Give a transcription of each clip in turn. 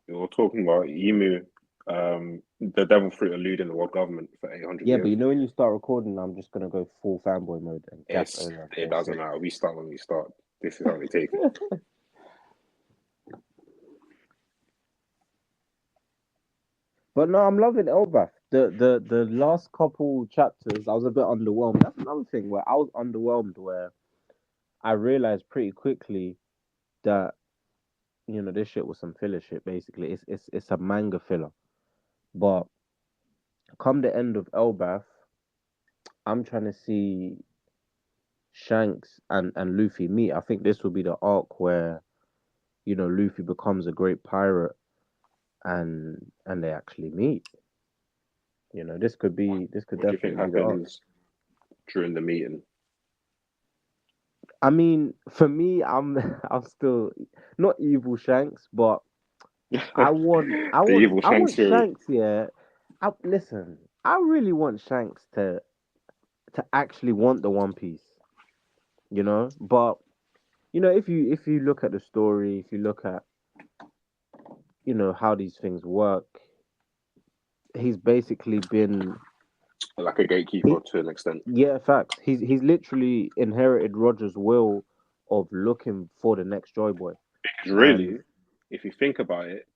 You're talking about emu, the devil fruit eluding the world government for 800 Yeah, but years. you know when you start recording, I'm just gonna go full fanboy mode and gas Oda It for a doesn't sec. matter. We start when we start. This is how they take it. But no, I'm loving Elbaf. The last couple chapters, I was a bit underwhelmed. That's another thing where I was underwhelmed, where I realized pretty quickly that this shit was some filler shit. Basically, it's a manga filler. But come the end of Elbaf, I'm trying to see Shanks and Luffy meet. I think this will be the arc where Luffy becomes a great pirate and they actually meet. This could What do you think definitely be the arc. happens during the meeting? I mean, for me, I'm still not evil Shanks, but I want I The want evil I Shanks want theory. Shanks. Yeah, listen, I really want Shanks to actually want the One Piece. But if you look at the story, if you look at how these things work, he's basically been Like a gatekeeper he to an extent. yeah, facts. He's literally inherited Roger's will of looking for the next Joy Boy. Because And really, if you think about it,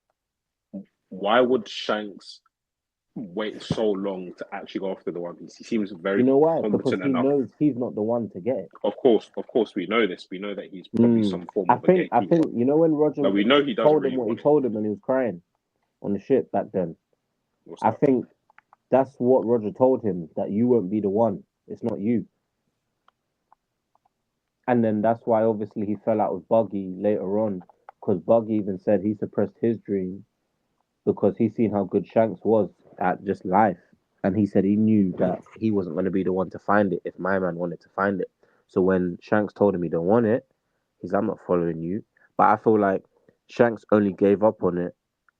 why would Shanks wait so long to actually go after the One Piece? He seems you very know why? Because competent he enough. knows he's not the one to get it. Of course, we know this. We know that he's probably Mm. some form I of a think I gatekeeper, think when Roger but we know he doesn't told him really what he want it. told him and he was crying on the ship back then. What's I that? think that's what Roger told him, that you won't be the one. It's not you. And then that's why obviously he fell out with Buggy later on, because Buggy even said he suppressed his dream because he seen how good Shanks was at just life. And he said he knew that he wasn't going to be the one to find it if my man wanted to find it. So when Shanks told him he don't want it, he's, I'm not following you. But I feel like Shanks only gave up on it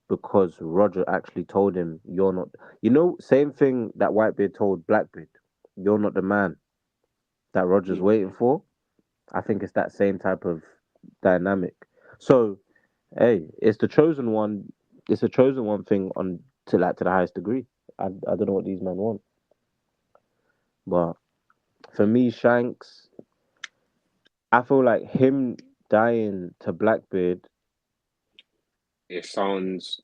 because Roger actually told him, you're not, same thing that Whitebeard told Blackbeard, you're not the man that Roger's Hmm. waiting for. I think it's that same type of dynamic. So, hey, it's a chosen one thing on to the highest degree. I don't know what these men want. But for me, Shanks, I feel like him dying to Blackbeard. It sounds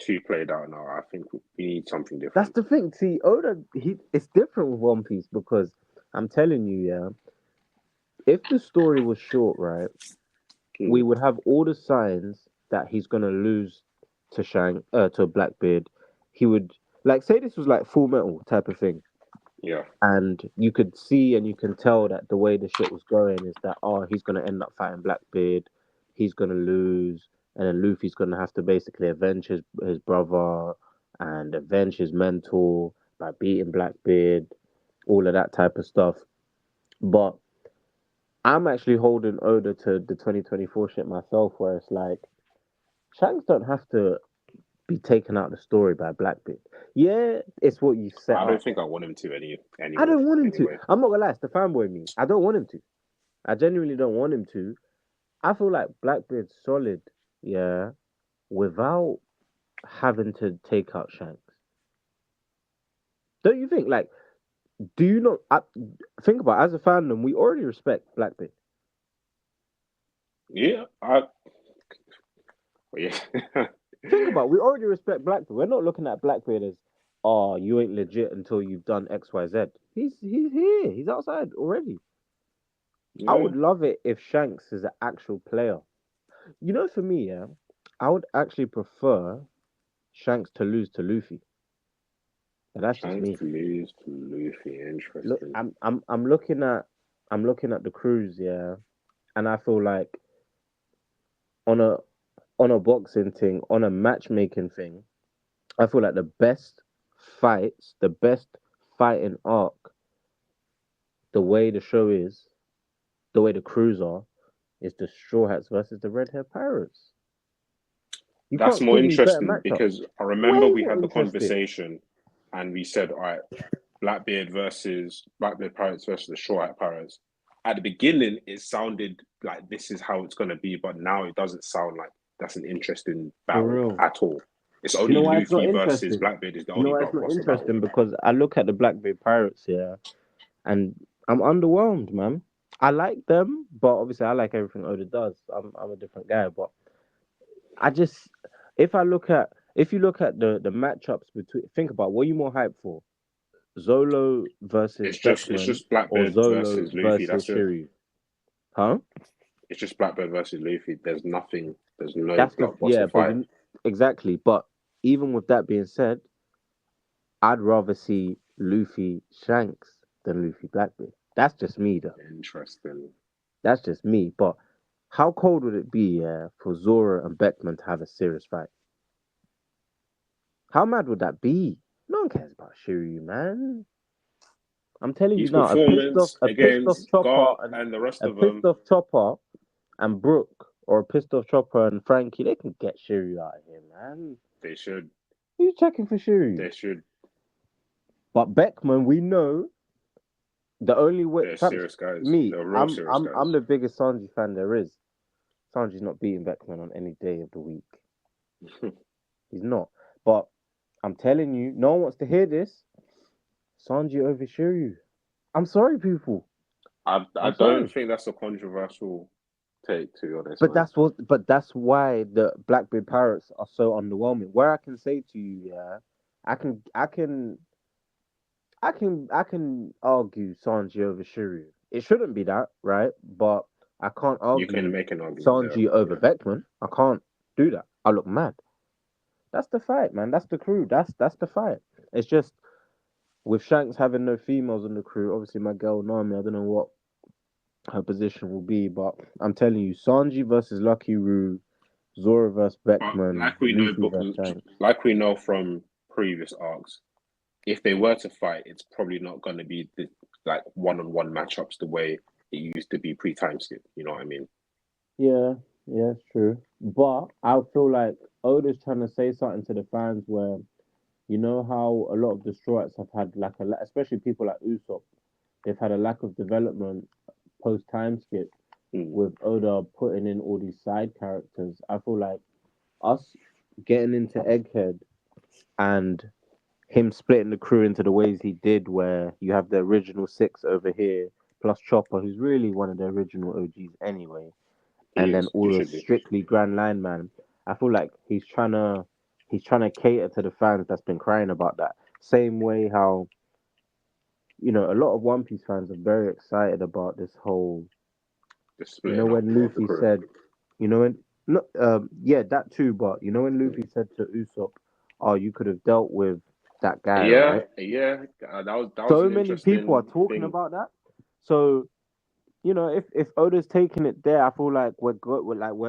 too played out now. I think we need something That's different. the thing. See, Oda, it's different with One Piece because I'm telling you, yeah, if the story was short, right, we Hmm. would have all the signs that he's gonna lose to Blackbeard. He would, like, say this was like Full Metal type of thing, Yeah, and you could see and you can tell that the way the shit was going is that, oh, he's gonna end up fighting Blackbeard, he's gonna lose, and then Luffy's gonna have to basically avenge his brother and avenge his mentor by beating Blackbeard, all of that type of stuff. But I'm actually holding Oda to the 2024 shit myself, where it's like Shanks don't have to be taken out of the story by Blackbeard. Yeah, it's what you set I don't up. think I want him to I anyway. don't want him to. Anyway, I'm not gonna lie, it's the fanboy me. I don't want him to. I genuinely don't want him to. I feel like Blackbeard's solid, yeah, without having to take out Shanks. Don't you think? Like, do you not think about it, as a fandom, we already respect Blackbeard. yeah, yeah. Think about it, we already respect Blackbeard. We're not looking at Blackbeard as, oh, you ain't legit until you've done X, Y, Z. He's here. He's outside already. I Yeah, would love it if Shanks is an actual player. For me, yeah, I would actually prefer Shanks to lose to Luffy. But that's just chance me. to lose to Luffy. Look, Interesting. I'm looking at the cruise, yeah, and I feel like on a boxing thing, on a matchmaking thing, I feel like the best fighting arc, the way the show is, the way the crews are, is the Straw Hats versus the Red Hair Pirates. You That's can't more give me better interesting matchups. because I remember Way we more had the interesting. conversation and we said, all right, Blackbeard Pirates versus the Short Hat Pirates. At the beginning, it sounded like this is how it's going to be, but now it doesn't sound like. that's an interesting For battle real. at all. It's Do you know only why it's not Luffy versus interesting? Blackbeard is the You know only why it's not roster battle. interesting? Because I look at the Blackbeard Pirates here, and I'm underwhelmed, man. I like them, but obviously I like everything Oda does. I'm a different guy, but I just if you look at the matchups between, think about what you more hyped for: Zolo versus It's Beckman just or Blackbeard Zolo versus Luffy. versus That's it. Shiryu. Huh? It's just Blackbeard versus Luffy. There's nothing. There's no That's the yeah, blockbuster but fight. exactly. But even with that being said, I'd rather see Luffy Shanks than Luffy Blackbeard. That's just me, though. Interesting. That's just me. But how cold would it be, for Zora and Beckman to have a serious fight? How mad would that be? No one cares about Shiryu, man. I'm telling you His now, performance a pissed off against Chopper Garp and and the rest a of pissed them, off Chopper and Brooke, or a pissed off Chopper and Frankie, they can get Shiryu out of here, man. they should. Who's checking for Shiryu? They should. But Beckman, we know the only way. They're Fam, serious guys. me, They're real serious I'm guys. the biggest Sanji fan there is. Sanji's not beating Beckman on any day of the week. He's not. But I'm telling you, no one wants to hear this. Sanji over Shiryu. I'm sorry, people. I I'm don't sorry. think that's a controversial take, to be honest, But man. that's why the Blackbeard Pirates are so underwhelming. Where I can say to you, yeah, I can argue Sanji over Shiryu. It shouldn't be that, right? But I can't You can argue make an argument there. Sanji over Yeah. Beckman. I can't do that. I look mad. That's the fight, man. That's the crew. That's the fight. It's just with Shanks having no females in the crew. Obviously, my girl Nami. I don't know what her position will be, but I'm telling you, Sanji versus Lucky Roo, Zora versus But Beckman, Luffy versus Shanks. like we know from previous arcs, if they were to fight, it's probably not going to be the like one-on-one matchups the way it used to be pre-time skip. You know what I mean? Yeah, yeah, it's true. But I feel like Oda's trying to say something to the fans where you know how a lot of the Destroyers have had like especially people like Usopp, they've had a lack of development post time skip Mm. with Oda putting in all these side characters. I feel like us getting into Egghead and him splitting the crew into the ways he did, where you have the original six over here, plus Chopper, who's really one of the original OGs anyway, He and then is. all He the should be. strictly Grand Line man. I feel like he's trying to cater to the fans that's been crying about that. Same way how a lot of One Piece fans are very excited about this whole. The You know splitting up when of the Luffy crew. said, when no, yeah, that too, but when Luffy said to Usopp, "Oh, you could have dealt with that guy, Yeah, right?" yeah. That was So an many people are interesting talking thing. about that. So if Oda's taking it there, I feel like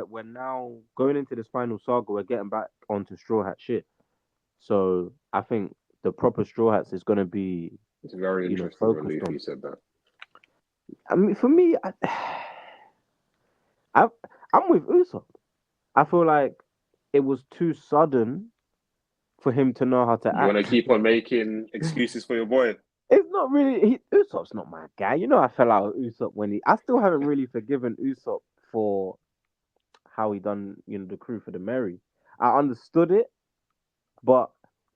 we're now going into this final saga. We're getting back onto Straw Hat shit. So I think the proper Straw Hats is going to be It's very interesting when focused Luffy on. said that. I mean, for me, I I'm with Usopp. I feel like it was too sudden for him to know how to You want to act. keep on making excuses for your boy? It's not really Usopp's not my guy. I fell out with Usopp when he. I still haven't really forgiven Usopp for how he done the crew for the Merry. I understood it, but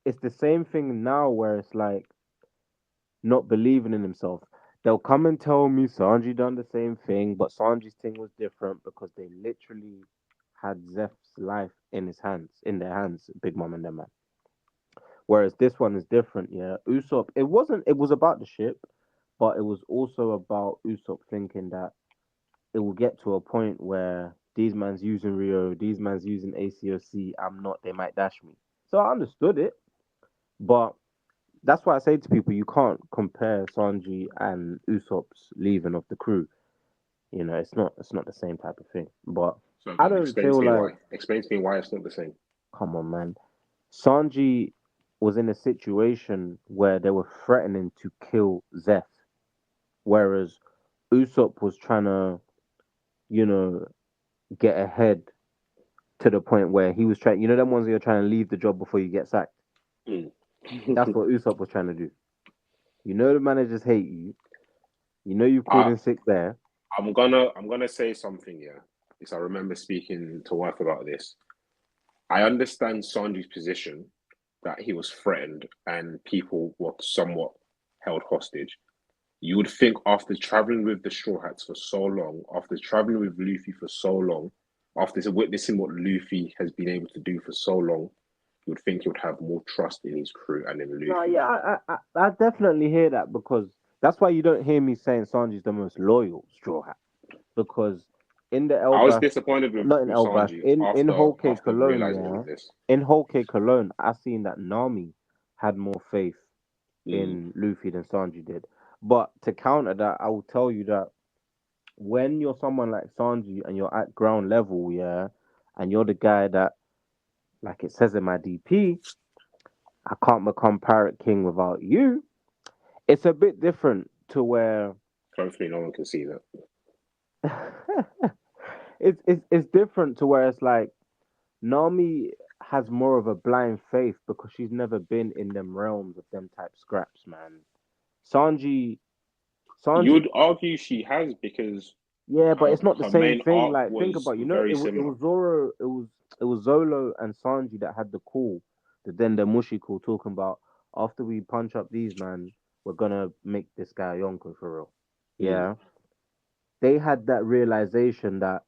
it's the same thing now where it's like not believing in himself. They'll come and tell me Sanji done the same thing, but Sanji's thing was different because they literally had Zeph's life in their hands, Big Mom and them man. Whereas this one is different, yeah. Usopp, it was about the ship, but it was also about Usopp thinking that it will get to a point where these man's using Rio, these man's using ACOC, I'm not, they might dash me. So I understood it, but that's why I say to people, you can't compare Sanji and Usopp's leaving of the crew. It's not the same type of thing. But So I then don't explain to feel me like, why. Explain to me why it's not the same. come on, man. Sanji was in a situation where they were threatening to kill Zeph, whereas Usopp was trying to, you know, get ahead to the point where he was trying. Them ones that you're trying to leave the job before you get sacked. Mm. That's what Usopp was trying to do. The managers hate you. You've called I, in sick there. I'm gonna say something. Yeah, is I remember speaking to wife about this. I understand Sanji's position that he was threatened and people were somewhat held hostage. You would think after traveling with the Straw Hats for so long, after traveling with Luffy for so long, after witnessing what Luffy has been able to do for so long, you would think he would have more trust in his crew and in No, Luffy. yeah, I definitely hear that because that's why you don't hear me saying Sanji's the most loyal Straw Hat because in the I was Elbaf, disappointed not in with Elbaf, Sanji in Whole Cake after alone, realizing all yeah, of this. in Whole Cake alone, I seen that Nami had more faith Mm, in Luffy than Sanji did. But to counter that, I will tell you that when you're someone like Sanji and you're at ground level, yeah, and you're the guy that, like it says in my DP, I can't become Pirate King without you. It's a bit different to where hopefully, no one can see that. it's different to where it's like Nami has more of a blind faith because she's never been in them realms of them type scraps, man. Sanji, You Sanji, would argue she has because yeah, but it's not the her same main thing. arc Like, think was about, very it similar. was Zoro, it was Zolo and Sanji that had the call, the mushy call talking about after we punch up these man, we're gonna make this guy Yonko for real. Mm, Yeah, they had that realization that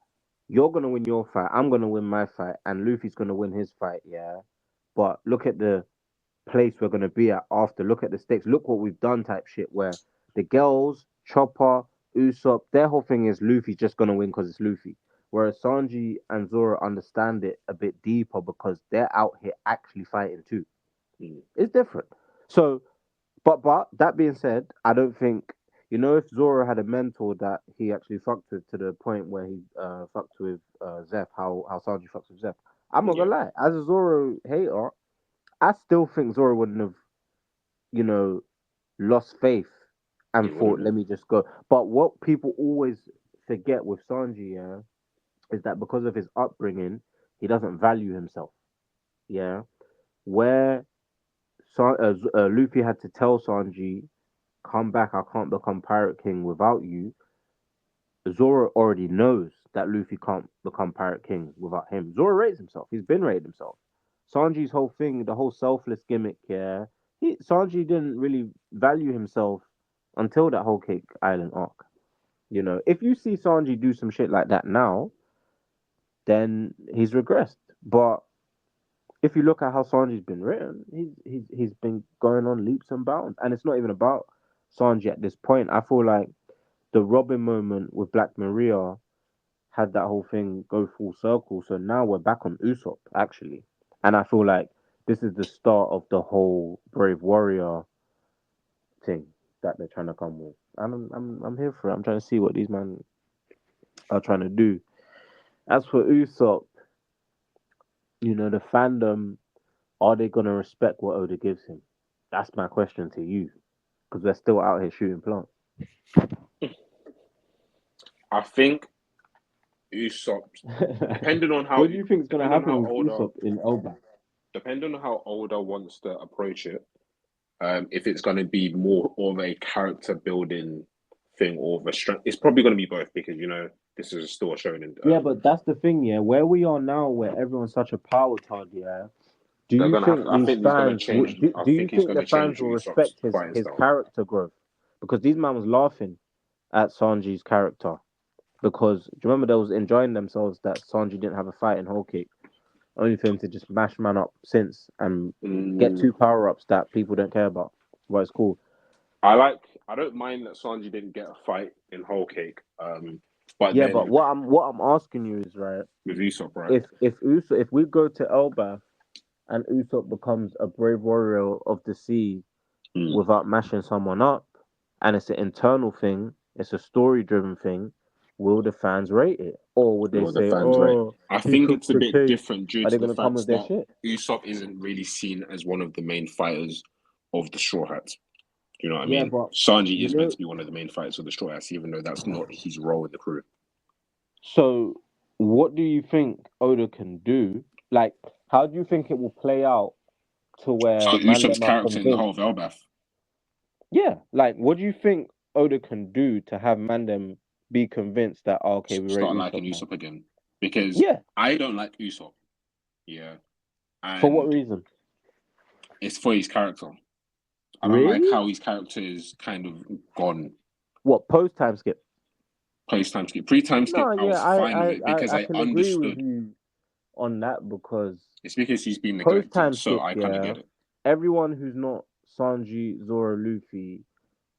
you're gonna win your fight, I'm gonna win my fight, and Luffy's gonna win his fight. Yeah, but look at the place we're gonna be at after. Look at the stakes. Look what we've done, type shit. Where the girls, Chopper, Usopp, their whole thing is Luffy's just gonna win because it's Luffy. Whereas Sanji and Zoro understand it a bit deeper because they're out here actually fighting too. mm. It's different. So, but that being said, I don't think if Zoro had a mentor that he actually fucked with to the point where he fucked with Zeph, how Sanji fucks with Zeph. I'm not Yeah, gonna lie, as a Zoro hater, I still think Zoro wouldn't have, you know, lost faith he and thought, wouldn't have. let me just go. But what people always forget with Sanji, yeah, is that because of his upbringing, he doesn't value himself. Yeah, where Luffy had to tell Sanji, "Come back, I can't become Pirate King without you." Zoro already knows that Luffy can't become Pirate King without him. Zoro rates himself. He's been rated himself. Sanji's whole thing, the whole selfless gimmick, yeah. Sanji didn't really value himself until that whole Cake Island arc. If you see Sanji do some shit like that now, then he's regressed. But if you look at how Sanji's been written, he's been going on leaps and bounds, and it's not even about Sanji at this point. I feel like the Robin moment with Black Maria had that whole thing go full circle. So now we're back on Usopp actually, and I feel like this is the start of the whole Brave Warrior thing that they're trying to come with. And I'm here for it. I'm trying to see what these men are trying to do. As for Usopp, the fandom, are they gonna respect what Oda gives him? That's my question to you, because we're still out here shooting plants. I think Usopp, depending on how What do you think is gonna depending on happen how with older Usopp in Elba? depending on how older wants to approach it, if it's going to be more of a character building thing or of a strength, it's probably going to be both because this is still a shonen. Yeah, but that's the thing, yeah. Where we are now, where everyone's such a power tard, yeah. Do They're you gonna have. think To, I these think he's going to fans change. I do you think he's think going the to fans change will Usopp's respect his fighting his style. character growth? Because these man was laughing at Sanji's character because do you remember they was enjoying themselves that Sanji didn't have a fight in Whole Cake, only for him to just mash man up since and get Mm, two power ups that people don't care about. Well, it's cool. I like. I don't mind that Sanji didn't get a fight in Whole Cake. But Yeah, but then what I'm asking you is right. with Usopp, right? If we go to Elbaf and Usopp becomes a brave warrior of the sea Mm. without mashing someone up, and it's an internal thing, it's a story driven thing, will the fans rate it? Or would they Or the say, fans, right? oh, I he think cooked it's a the bit cake? different due Are to they the going to come fact with their that shit? Usopp isn't really seen as one of the main fighters of the Straw Hats. Do you know what I Yeah, mean? but Sanji you is meant know, to be one of the main fighters of the Straw Hats, even though that's not his role in the crew. so what do you think Oda can do? Like, how do you think it will play out to So where man Usopp's them are character in the convinced? whole of Elbaf, Yeah, like, what do you think Oda can do to have Mandem be convinced that, oh, okay, we rate start liking Usopp now? Usopp again. because Yeah. I don't like Usopp. Yeah, For what and reason? it's for his character. I don't like Really? how his character is kind of gone What post time skip? post time skip. Pre time skip, No, I yeah, was fine with it because I I can agree with understood. you on that because It's because he's been post neglected, time so skip, I kind of yeah, get it. everyone who's not Sanji, Zoro, Luffy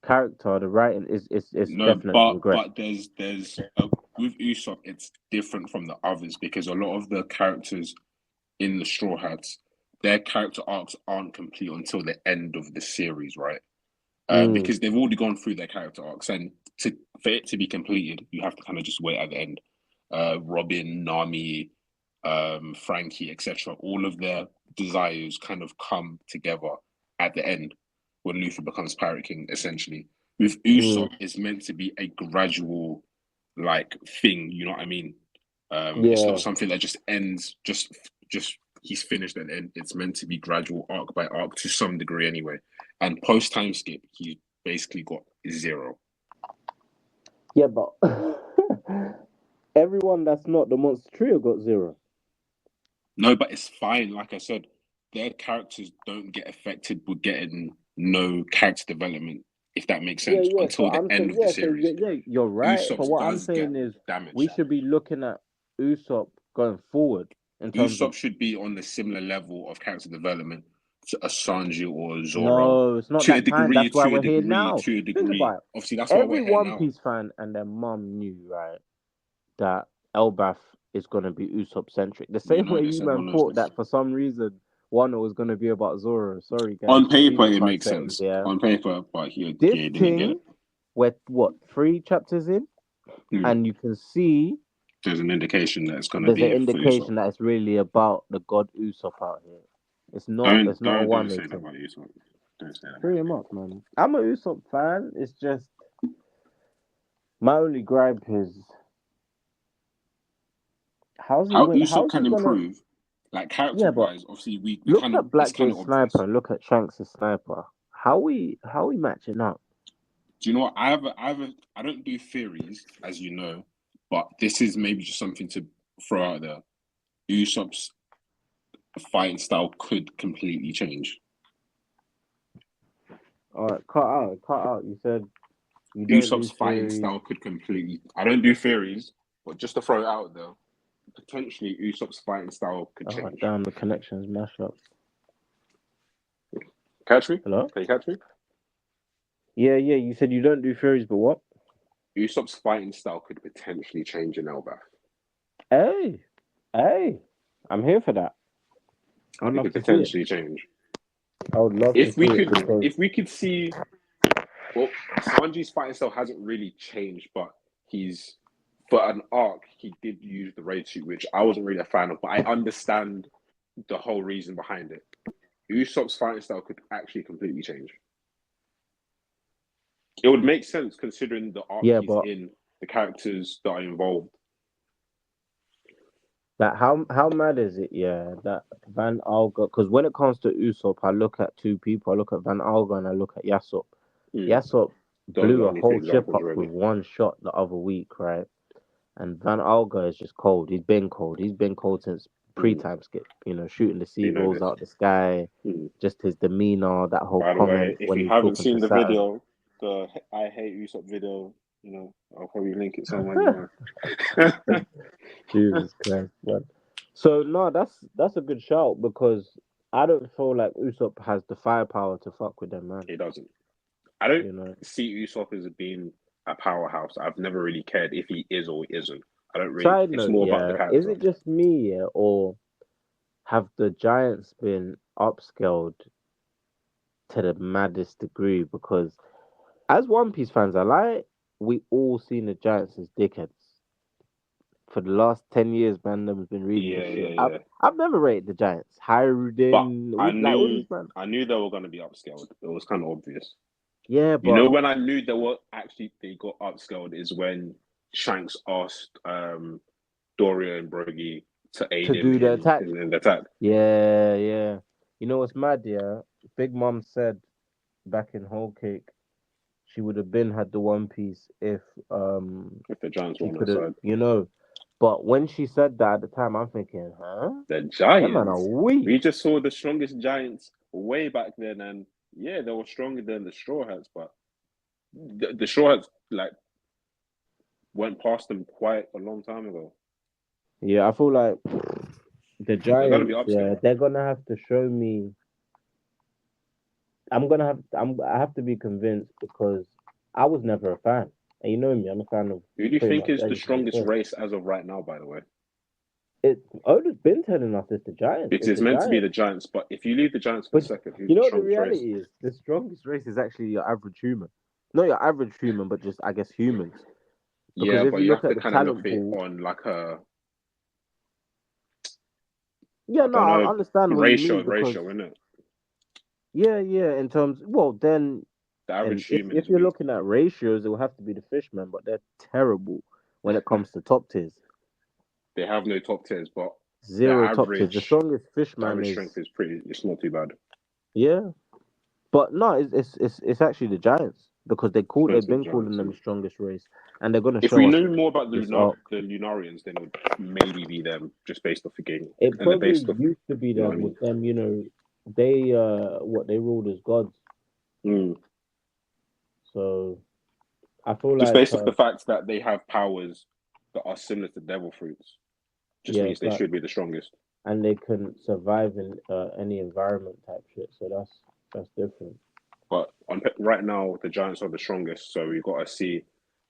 character, the writing is No, definitely regressed. but with Usopp, it's different from the others because a lot of the characters in the Straw Hats, their character arcs aren't complete until the end of the series, right? Because they've already gone through their character arcs, and for it to be completed, you have to kind of just wait at the end. Robin, Nami, Frankie, etc. All of their desires kind of come together at the end when Luffy becomes Pirate King, essentially. With Usopp, it's meant to be a gradual like thing, you know what I mean? It's Yeah, not something that just ends just he's finished and end. It's meant to be gradual arc by arc to some degree anyway. And post time skip, he's basically got zero. yeah, but everyone that's not the monster trio got zero. No, but it's fine. Like I said, their characters don't get affected with getting no character development, if that makes Yeah, sense, yeah. So until the I'm end saying, of the yeah, so series. yeah, you're right. But Usopp's what I'm does get saying is, we damaged. should be looking at Usopp going forward in terms of Usopp should be on the similar level of character development to a Sanji or Zoro. no, it's not that time. That's why we're here now. To a Think degree. about it. Obviously, that's why we're Every here One now. Piece fan and their mum knew, right, that Elbaf is gonna be Usopp centric. The You same know way this. you man Everyone knows thought this. that for some reason Wano was gonna be about Zoro. Sorry guys, On these paper, are it fun makes settings, sense. yeah. On paper, but This he didn't get it. thing, we're what, 3 chapters in, and you can see There's an indication that it's going to there's an be for Usopp. indication that it's really about the god Usopp out here. It's not a Don't one-way say that thing. about Usopp. Don't say that Free about him Usopp. up, man. I'm a Usopp fan. It's just my only gripe is How Usopp how's he can gonna improve, like character yeah, but wise. Obviously, we look kind of at it's kind Blackbeard's of sniper obvious. and look at Shanks' sniper. How we matching up? Do you know what? I don't do theories, as you know, but this is maybe just something to throw out there. Usopp's fighting style could completely change. Alright, cut out. You said you don't do Usopp's fighting theories. style could completely. I don't do theories, but just to throw it out there, potentially Usopp's fighting style could Oh change. damn, the connection's mashed up. Catch me? Hello? Can you catch me? Yeah, yeah. You said you don't do theories, but what? Usopp's fighting style could potentially change in Elbaf. Hey, hey, I'm here for that. I'd It love could to see it. potentially change. I would love to see it because If we could see, well, Sanji's fighting style hasn't really changed, but he's for an arc he did use the raid suit, which I wasn't really a fan of, but I understand the whole reason behind it. Usopp's fighting style could actually completely change. It would make sense considering the arc yeah, he's but in, the characters that are involved. that how mad is it? Yeah, that Van Alga. Because when it comes to Usopp, I look at 2 people. I look at Van Alga and I look at Yasop. Yasop Those are blew the a only two whole ship examples, up with really. one shot the other week, right? And Van Alga is just cold. He's been cold. He's been cold since pre-time skip. You know, shooting the You know seagulls this. out the sky. Just his demeanor, that whole By the way, comment if when you he's haven't talking to seen the Saturn. video, the I hate Usopp video, I'll probably link it somewhere. Jesus Christ, man. So no, that's a good shout because I don't feel like Usopp has the firepower to fuck with them, man. He doesn't. I don't You know. see Usopp as being a powerhouse. I've never really cared if he is or he isn't. I don't really. Side It's note, more about the yeah, is character. it just me, yeah, or have the Giants been upscaled to the maddest degree? Because as One Piece fans, we all seen the Giants as dickheads. For the last 10 years, man, them's been reading this Yeah, shit. yeah, I've yeah. I've never rated the Giants. But Hirudin, like all these man. I knew they were going to be upscaled. It was kind of obvious. Yeah, but When I knew they got upscaled is when Shanks asked Doria and Brogy to aid to him do the attack. in the attack. Yeah, yeah. You know what's mad, yeah? Big Mom said back in Whole Cake she would have been had the One Piece if If the Giants were she on her could have, side. you know. But when she said that at the time, I'm thinking, huh? The Them man are Giants. weak. We just saw the strongest Giants way back then, and yeah, they were stronger than the Straw Hats, but the Straw Hats like went past them quite a long time ago. Yeah, I feel like the They're gonna be Giants, yeah, upscale. they're gonna have to show me. I have to be convinced because I was never a fan. And you know me, I'm a fan of Who do you pretty think much is the everything he strongest says. race as of right now? By the way, Oda's been telling us it's the Giants. it It's is the meant to be Giants. the Giants, but if you leave the Giants for a But second, who's you the know what the strongest race? reality is? The strongest race is actually your average human. Not your average human, but just I guess humans. Because Yeah, if but you you look have at to the kind of look talent at it pool, on like a yeah, I no, don't I know understand what you mean because ratio, isn't it? yeah, in terms well then The and average human if is you're weak. looking at ratios, it will have to be the fishmen, but they're terrible when it comes to top tiers. They have no top tiers, but their Zero top tiers. The strongest fishman average is strength is pretty. It's not too bad. yeah, but no, it's actually the Giants because It's meant they've to be the been Giants. calling them Yeah. the strongest race, and they're gonna If we show us knew more about this arc. the Lunarians, then it would maybe be them just based off the game It and the probably based off. used to be You know what I them mean? with them, they what they ruled as gods. Mm. So I feel Just like based off the fact that they have powers that are similar to devil fruits, just yeah, means they fact. should be the strongest. And they can survive in any environment type shit. So that's different. But right now, the Giants are the strongest, so we've got to see.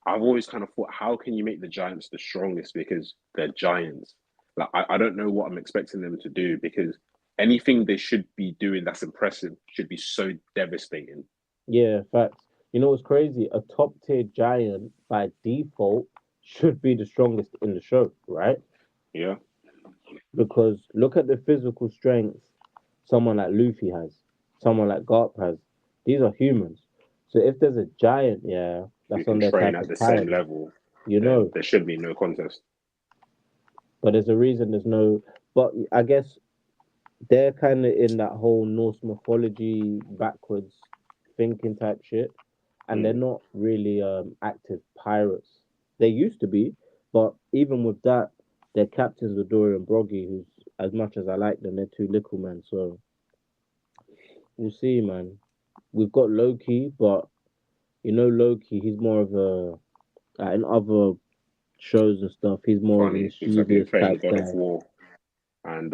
I've always kind of thought, how can you make the Giants the strongest? Because they're Giants. Like I don't know what I'm expecting them to do because anything they should be doing that's impressive should be so devastating. Yeah, facts. You know what's crazy? A top tier giant by default should be the strongest in the show, right? Yeah, Because look at the physical strength someone like Luffy has, someone like Garp has. These are humans. So if there's a giant, yeah, you that's can on their train type at of the same time, level, you then know. there should be no contest. But there's a reason there's no. But I guess they're kind of in that whole Norse mythology backwards thinking type shit, and they're Mm. not really active pirates. They used to be, but even with that, their captains were Dory and Broggy, who's as much as I like them, they're too little, man. So we'll see, man. We've got Loki, but Loki, he's more of a in other shows and stuff, he's more of a Funny, looks like he's mischievous playing type God of guy. War, and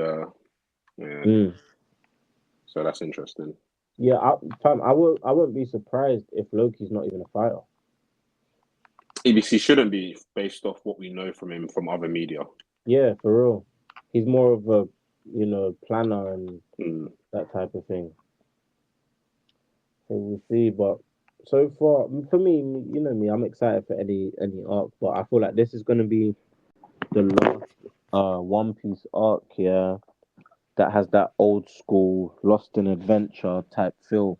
yeah, Mm. so that's interesting. Yeah, I won't be surprised if Loki's not even a fighter. EBC shouldn't be based off what we know from him from other media. Yeah, for real. He's more of a planner and Mm. that type of thing. So we'll see. But so far, for me, you know me, I'm excited for any arc. But I feel like this is gonna be the last One Piece arc, yeah, that has that old school Lost in Adventure type feel.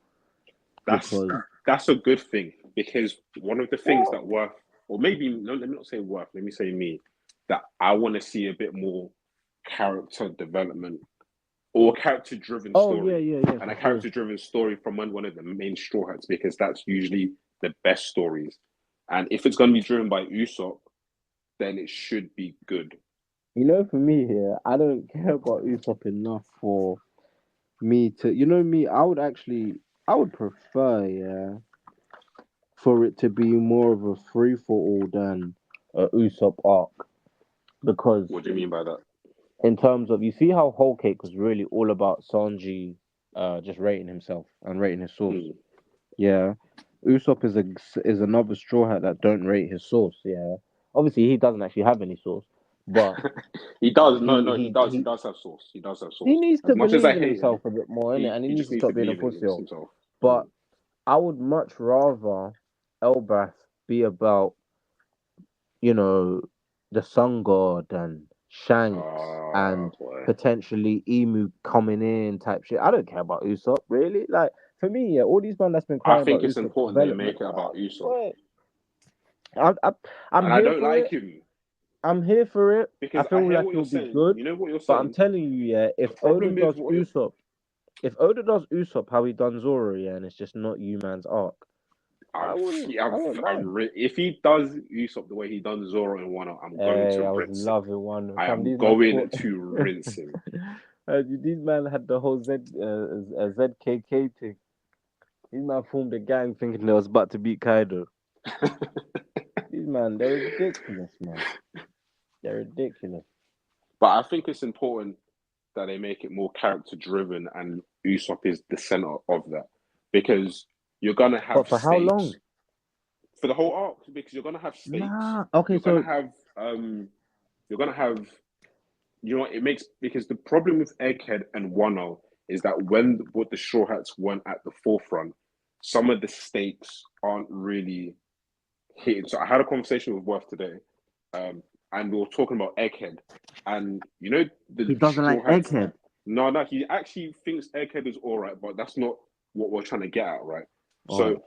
That's Because that's a good thing because one of the things that worth, or maybe no, let me not say worth, let me say me, that I want to see a bit more character development or character driven oh yeah, story, yeah, yeah, and for a sure. character driven story from one of the main Straw Hats because that's usually the best stories. And if it's going to be driven by Usopp, then it should be good. For me here, I don't care about Usopp enough for me to, me. I would prefer, yeah, for it to be more of a free for all than a Usopp arc. Because What do you mean by that? in terms of, you see how Whole Cake was really all about Sanji, just rating himself and rating his source. Mm. Yeah, Usopp is another straw hat that don't rate his source. Yeah, obviously he doesn't actually have any source, but He does. No, he no, he he he does have source. He does have he source. needs As to much as I believe in hate him, himself a bit more, innit? And he he needs just to needs to stop being a believe in pussy hole. himself. But Mm. I would much rather Elbaf be about, you know, the sun god and Shanks Oh and boy. potentially Emu coming in type shit. I don't care about Usopp, really. Like, for me, yeah, all these men that's been I crying about think it's Usopp's important they development, make it about Usopp. boy, I, I, I'm And I here don't for like it. him I'm here for it. I because I feel hear like what you're it'll be saying. good. You know what you're But I'm saying? telling you, yeah, The problem with what you're If Oda does Usopp how he done Zoro, yeah, and it's just not you man's arc, I wouldn't. I wouldn't mind. If he does Usopp the way he done Zoro in One, I'm going Hey, to I was rinse him. loving one. I Fam, am these man going fought. to rinse him. These man had the whole ZKK thing. These man formed a gang thinking they was about to beat Kaido. These man, they're ridiculous, man. They're ridiculous. But I think it's important that they make it more character driven, and Usopp is the center of that because you're gonna have But for how long? stakes for the whole arc. Because you're gonna have stakes. Nah. Okay, You're gonna so have You're gonna have. You know what it makes because the problem with Egghead and Wano is that when what the Straw Hats went at the forefront, some of the stakes aren't really hitting. So I had a conversation with Worth today, and we were talking about Egghead, and you know the he doesn't Straw like Hats. Egghead. No, he actually thinks Egghead is all right, but that's not what we're trying to get at, right? Oh, So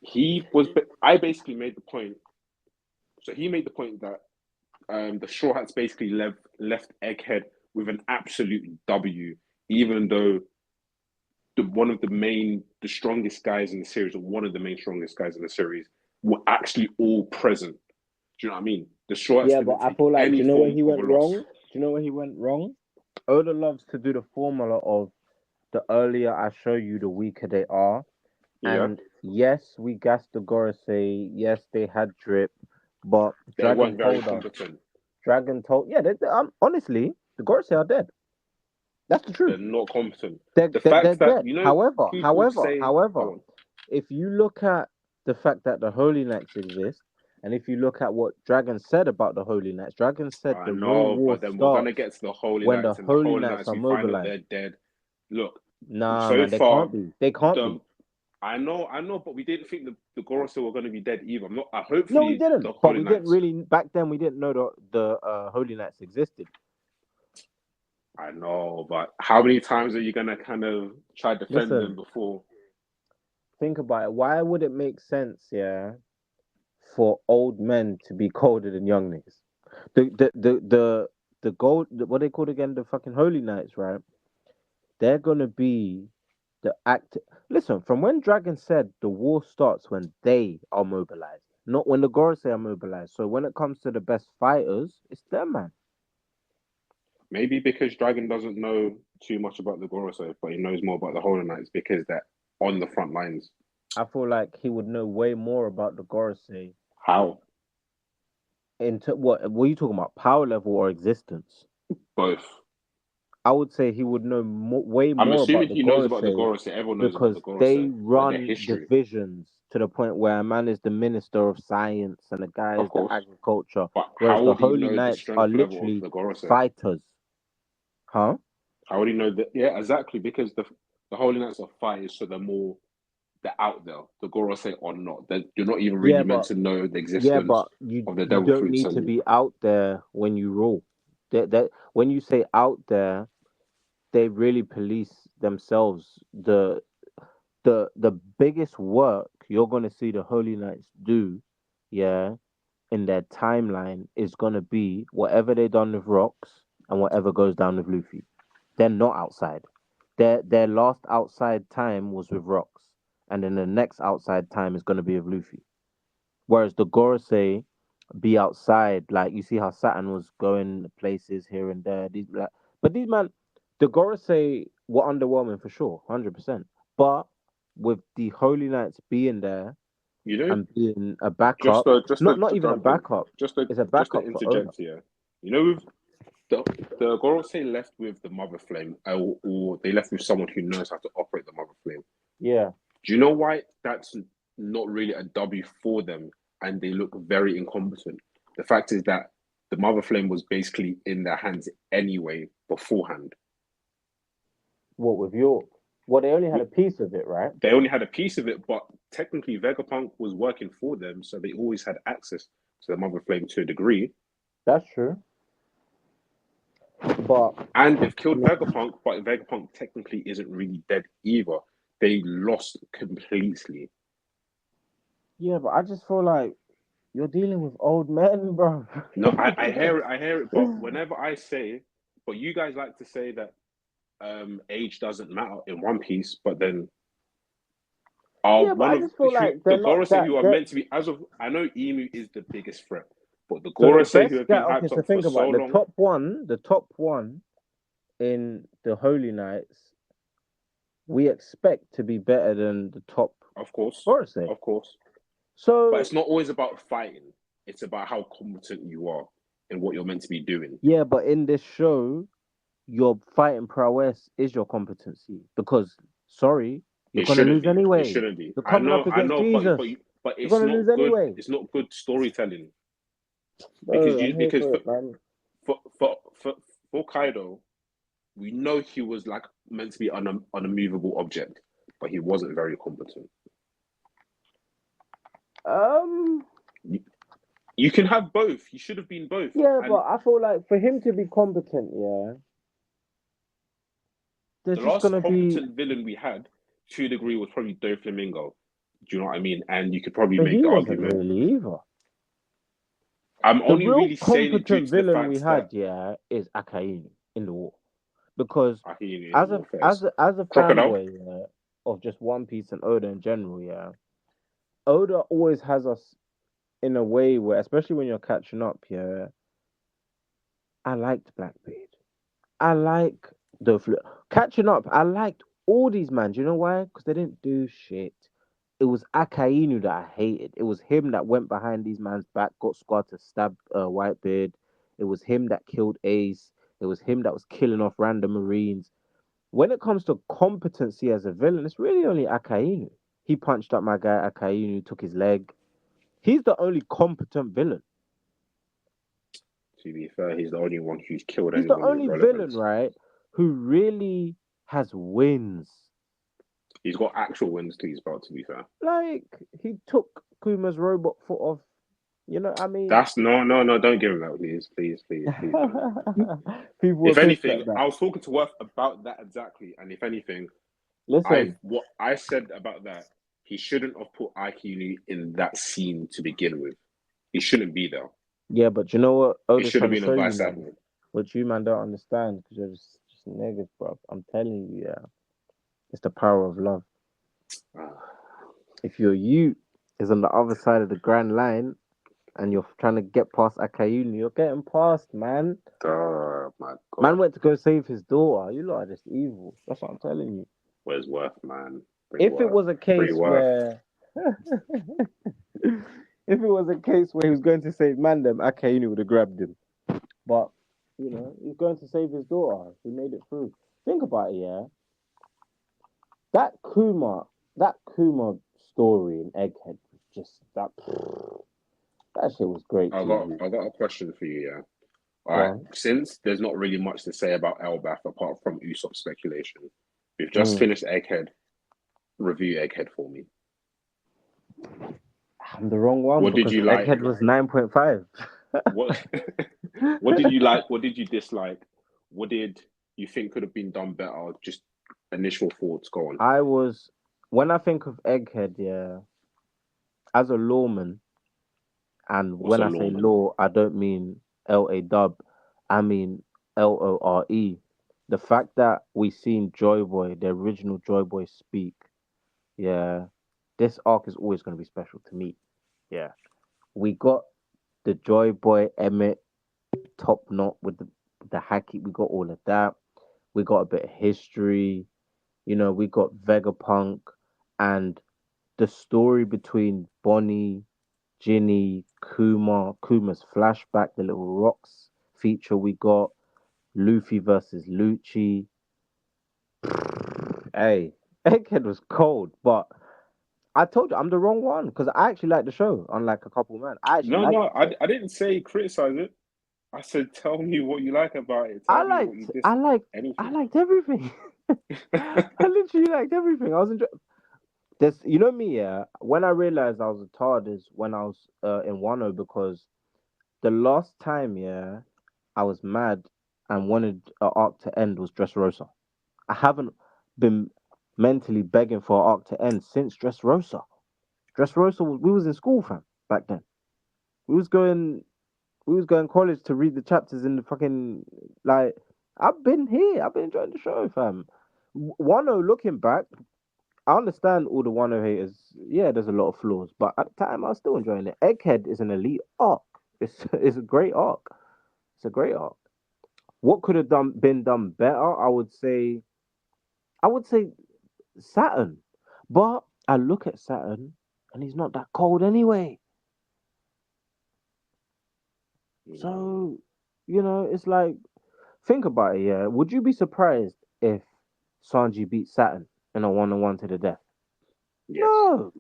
he was. I basically made the point. So he made the point that the Straw Hats basically left Egghead with an absolute W, even though the strongest guys in the series, or one of the main strongest guys in the series, were actually all present. Do you know what I mean? The Straw Hats yeah, but didn't I take feel like, do any you know where form he of a went loss. wrong? Do you know where he went wrong? Oda loves to do the formula of the earlier I show you, the weaker they are. Yeah, And yes, we gassed the Gorosei. Yes, they had drip, but they Dragon weren't very told us. competent. Dragon told, yeah, honestly, the Gorosei are dead. That's the They're truth. not competent. They're, The they're, they're fact that dead. you know However, people however, say, however, "Go on." if you look at the fact that the Holy Knights exist, and if you look at what Dragon said about the Holy Knights, Dragon said I the real know, war but then we're gonna starts get to the Holy when the Knights, and the Holy Holy Knights Knights are we find out mobilized. they're dead. Look, Nah, so man, they can't far, be. They can't the be. I know, but we didn't think the Gorosei were going to be dead either. I'm not. No, we Hopefully, didn't. the But Holy we didn't Knights. really back then. We didn't know the Holy Knights existed. I know, but how many times are you going to kind of try to defend them Listen, before? think about it. Why would it make sense, yeah, for old men to be colder than young niggas? The gold, what they called again, the fucking Holy Knights, right? They're gonna be the act. Listen, from when Dragon said the war starts when they are mobilized, not when the Gorosei are mobilized. So when it comes to the best fighters, it's them, man. Maybe because Dragon doesn't know too much about the Gorosei, but he knows more about the Holy Knights because they're on the front lines. I feel like he would know way more about the Gorosei. How? Into what? What are you talking about? Power level or existence? Both. I would say he would know way I'm more about assuming the he knows about the Gorosei Gorosei. Everyone knows about the because they Gorosei, like their run history, divisions to the point where a man is the minister of science and a guy of is the course. agriculture, But whereas how the would he Holy know the Knights are strength level of literally the Gorosei? fighters. Huh? How would he know that? Yeah, exactly. Because the Holy Knights are fighters, so they're out there. The Gorosei are not. You're not even really Yeah, meant but to know the yeah, existence but you of the you devil don't fruits, need to and be out there when you rule. That when you say out there, they really police themselves. The biggest work you're gonna see the Holy Knights do, yeah, in their timeline is gonna be whatever they done with Rocks and whatever goes down with Luffy. They're not outside. Their last outside time was with Rocks, and then the next outside time is gonna be with Luffy. Whereas the Gorosei be outside, like you see how Saturn was going places here and there. But these man, the Gorosei were underwhelming for sure, 100%. But with the Holy Knights being there you know, and being a backup, not to even a jump in, backup, it's a just to backup for Oda. interject here. You know, with the Gorosei left with the Mother Flame, or they left with someone who knows how to operate the Mother Flame. Yeah. Do you know why that's not really a W for them, and they look very incompetent? The fact is that the Mother Flame was basically in their hands anyway beforehand. What with York? Well, they only had a piece of it, right? They only had a piece of it, but technically Vegapunk was working for them, so they always had access to the Mother Flame to a degree. That's true. But And they've I killed mean, Vegapunk, but Vegapunk technically isn't really dead either. They lost completely. yeah, but I just feel like you're dealing with old men, bro. No, I hear it, but whenever I say, but you guys like to say that age doesn't matter in One Piece, but then Yeah, but one I of just feel who like the they're not gorosei that. who are They're, meant to be as of I know Emu is the biggest threat, but the so the gorosei who best have guy. been Okay, hyped so up for think so about it. long. The top one in the Holy Knights, we expect to be better than the top Of course, Gorosei. of course, but So it's not always about fighting. It's about how competent you are and what you're meant to be doing. yeah, but in this show, your fighting prowess is your competency. Because sorry, you're It gonna shouldn't lose be. It anyway. shouldn't be. You're coming up I against know, Jesus. but You're it's gonna not lose good. anyway. It's not good storytelling Bro, I'm here because for it, man. for Kaido, we know he was like meant to be an immovable object, but he wasn't very competent. Um, You, you can have both. He should have been both. yeah, but And I feel like for him to be competent, yeah, there's the just last gonna be. competent villain we had, to a degree, was probably Doflamingo. Do you know what I mean? And you could probably But make he the wasn't argument. really either. I'm The only real really saying it due competent to the villain we fact that had, yeah, is Akainu in the war. Because I hear you in as a warfares. Crocodile. fanboy, yeah, of just One Piece and Oda in general, yeah, Oda always has us in a way where, especially when you're catching up, yeah, I liked Blackbeard. I like catching up. I liked all these man. Do you know why? Because they didn't do shit. It was Akainu that I hated. It was him that went behind these man's back, got squad to stab Whitebeard. It was him that killed Ace. It was him that was killing off random Marines. When it comes to competency as a villain, it's really only Akainu. He punched up my guy Akainu, took his leg. He's the only competent villain. To be fair, he's the only one who's killed He's the anyone of only villain, relevance. right, who really has wins. He's got actual wins to his belt. To be fair, Like he took Kuma's robot foot off. You know, I mean, that's no. Don't give him that, please don't. people were If pissed anything, at that. I was talking to Worth about that exactly, and if anything, I Listen, what I said about that, he shouldn't have put Aikinu in that scene to begin with. He shouldn't be there. yeah, but you know what He Oda's should have trying to been a show you, vice man? admiral. What you man don't understand because you're just niggas, bro. I'm telling you, yeah, it's the power of love. If you is on the other side of the grand line and you're trying to get past Akayuni, you're getting past, man. Oh my Man god, went to go save his daughter. You lot are just evil. That's what I'm telling you. where's Worth, man? Bring If it Worth, was a free case Worth. where if it was a case where he was going to save Mandem, Akainu would have grabbed him. But he's going to save his daughter. He made it through. Think about it, yeah. That Kuma story in Egghead was just that shit was great TV. I got a question for you. Yeah. All Go right. on. Since there's not really much to say about Elbaf apart from Usopp speculation, we've just Mm. finished Egghead. Review Egghead for me. I'm the wrong one What did because you like? Egghead was 9.5. What what did you like? What did you dislike? What did you think could have been done better? Just initial thoughts. Go on. I was when I think of Egghead, yeah, as a lawman, and What's when a I say lawman? law, I don't mean LA, I mean LORE. The fact that we seen Joy Boy, the original Joy Boy, speak, yeah, this arc is always going to be special to me. Yeah, we got the Joy Boy Emmett top knot with the hacky. We got all of that. We got a bit of history. We got Vegapunk and the story between Bonnie, Ginny, Kuma's flashback, the little rocks feature we got, Luffy versus Lucci. Hey, Egghead was cold, but I told you I'm the wrong one because I actually like the show, unlike a couple man. I actually like the show. I didn't say criticize it. I said tell me what you like about it. Tell I me what you liked, I dislike. liked, I Anything. liked everything. I literally liked everything. I was enjoying. This, me, yeah. When I realized I was a tard is when I was in Wano because the last time, yeah, I was mad and wanted an arc to end was Dressrosa. I haven't been mentally begging for an arc to end since Dressrosa. Dressrosa we was in school, fam, back then. We was going we was going college to read the chapters in the fucking like I've been here. I've been enjoying the show, fam. Wano looking back, I understand all the Wano haters. Yeah, there's a lot of flaws, but at the time, I was still enjoying it. Egghead is an elite arc. It's a great arc. It's a great arc. What could have been done better? I would say Saturn, but I look at Saturn and he's not that cold anyway. Mm, So, it's like think about it. Yeah, would you be surprised if Sanji beat Saturn in a one-on-one to the death? yes, No,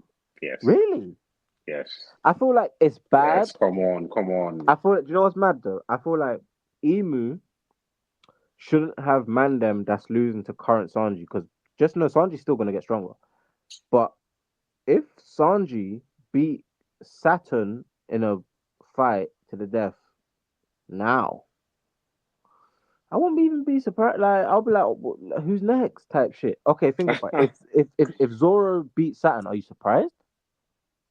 yes, really. yes, I feel like it's bad. yes. Come on, come on. I feel like, do you know what's mad though? I feel like Emu shouldn't have Mandem that's losing to current Sanji because just know Sanji's still gonna get stronger. But if Sanji beat Saturn in a fight to the death now, I won't even be surprised. Like I'll be like, "Who's next?" type shit. Okay, think about it. If Zoro beat Saturn, are you surprised?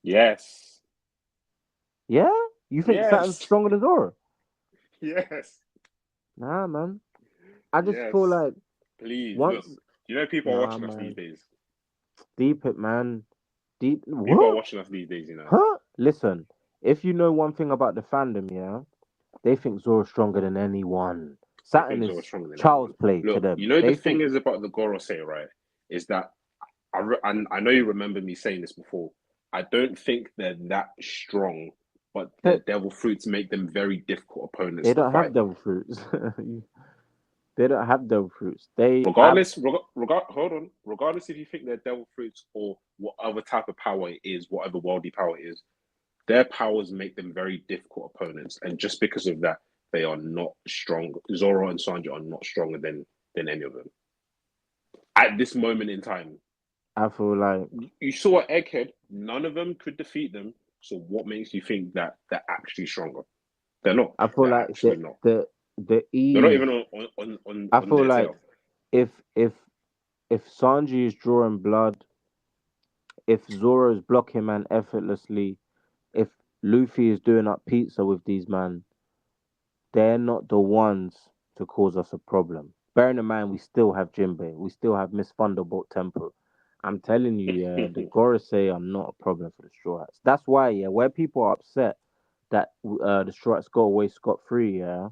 Yes, Yeah, you think Saturn's yes, stronger than Zoro? yes, Nah, man. I just feel yes. like Please look. once, You know people are nah, watching us these man. days. Deep it, man. Deep. People are What? watching us these days. You know. Huh? Listen, if you know one thing about the fandom, yeah, they think Zoro's stronger than anyone. They Saturn think Zoro's is stronger than child's anyone. play to Look, you them. know the They thing think is about the gorosei, right? Is that and I know you remember me saying this before. I don't think they're that strong, but the they, devil fruits make them very difficult opponents they to don't have fight. devil fruits. They don't have devil fruits. They have. Hold on. Regardless if you think they're devil fruits or what other type of power it is, whatever worldly power it is, their powers make them very difficult opponents, and just because of that, they are not strong. Zoro and Sanji are not stronger than any of them at this moment in time. I feel like You saw Egghead; none of them could defeat them. So what makes you think that they're actually stronger? They're not. I feel They're like actually not. the They're not ease. even on I on feel their like tail. if if if Sanji is drawing blood, if Zoro's blocking man effortlessly, if Luffy is doing up pizza with these man, they're not the ones to cause us a problem. Bearing in mind, we still have Jinbei, we still have Miss Thunderbolt Temple. I'm telling you, yeah, the Gorosei are not a problem for the Straw Hats. That's why, yeah, where people are upset that the Straw Hats got away scot free, yeah,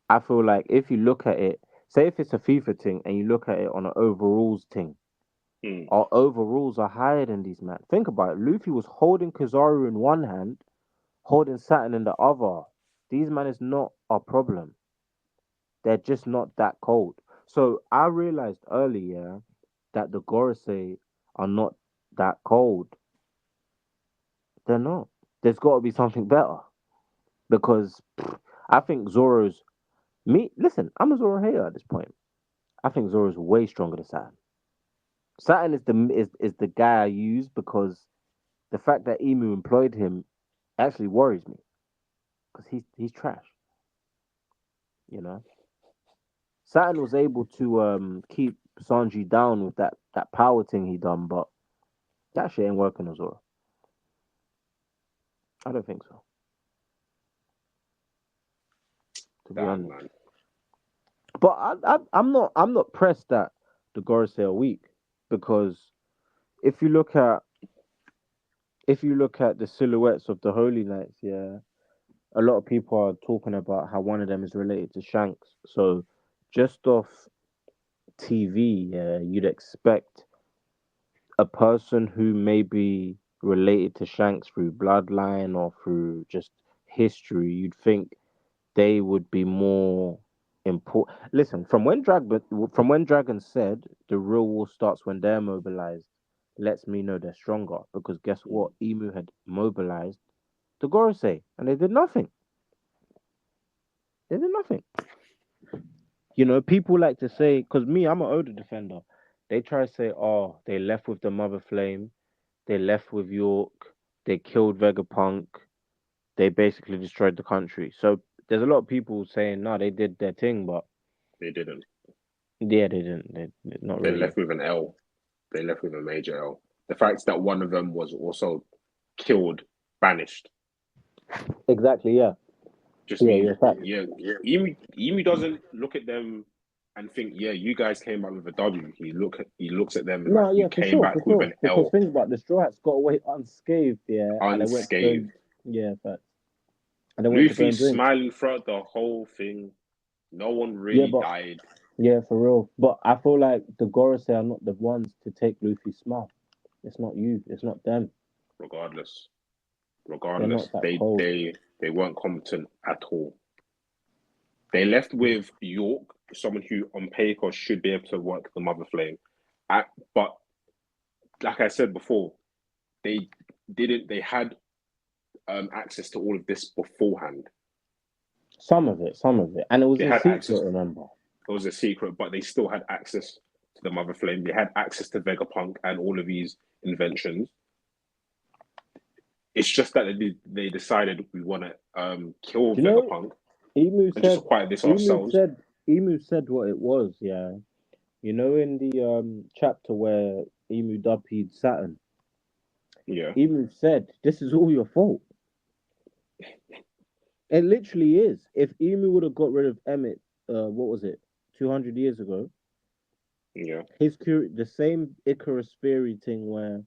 I feel like if you look at it, say if it's a FIFA thing and you look at it on an overalls thing, Hmm. our overalls are higher than these men. Think about it. Luffy was holding Kizaru in one hand, holding Saturn in the other. These men is not a problem. They're just not that cold. So I realized earlier that the Gorosei are not that cold. They're not. There's got to be something better because I think Zoro's me. Listen, I'm a Zoro hater at this point. I think Zoro's way stronger than Saturn. Saturn is the guy I use because the fact that Emu employed him actually worries me because he's trash. You know, Saturn was able to keep Sanji down with that power thing he done, but that shit ain't working as well. I don't think so, to be Damn honest. man. But I'm not pressed that the Gorosei are weak because if you look at if you look at the silhouettes of the Holy Knights, yeah, a lot of people are talking about how one of them is related to Shanks. So just off TV, you'd expect a person who may be related to Shanks through bloodline or through just history, you'd think they would be more important. Listen, from when Dragon said the real war starts when they're mobilized, lets me know they're stronger. Because guess Hmm. what? Emu had mobilized the Gorosei, and they did nothing. They did nothing. People like to say, because me, I'm an older defender. They try to say, oh, they left with the Mother Flame, they left with York, they killed Vegapunk, they basically destroyed the country. So there's a lot of people saying, no, they did their thing, but They didn't. yeah, they didn't. Not They really. left with an L. They left with a major L. The fact that one of them was also killed, banished, Exactly. Yeah. just Yeah. means Yeah. Fact. yeah, Emu doesn't look at them and think, yeah, you guys came back with a W. He looks at them like No, you yeah, for came sure, back for with sure. an Because L, think about it, the Straw Hats got away unscathed, yeah, and they went to go unscathed. and yeah, facts. And they went to go Luffy and drink. smiling throughout the whole thing. No one Yeah, really but died, yeah, for real. But I feel like the Gorosei are not the ones to take Luffy's smile. It's not you. It's not them. regardless. They're Regardless, not that they cold. they they weren't competent at all. They left with York, someone who on paper should be able to work the Mother Flame. But like I said before, they didn't. They had access to all of this beforehand. Some of it, and it was They a had secret. access. Remember? It was a secret, but they still had access to the Mother Flame. They had access to Vegapunk and all of these inventions. It's just that they decided we want to kill Do you know? Vegapunk Emu and just said. acquire this Emu ourselves. said. Emu said what it was. Yeah. You know, in the chapter where Emu duppied Saturn, Yeah, Emu said, "This is all your fault." It literally is. If Emu would have got rid of Emmett, what was it, 200 years ago? yeah. The same Icarus theory thing where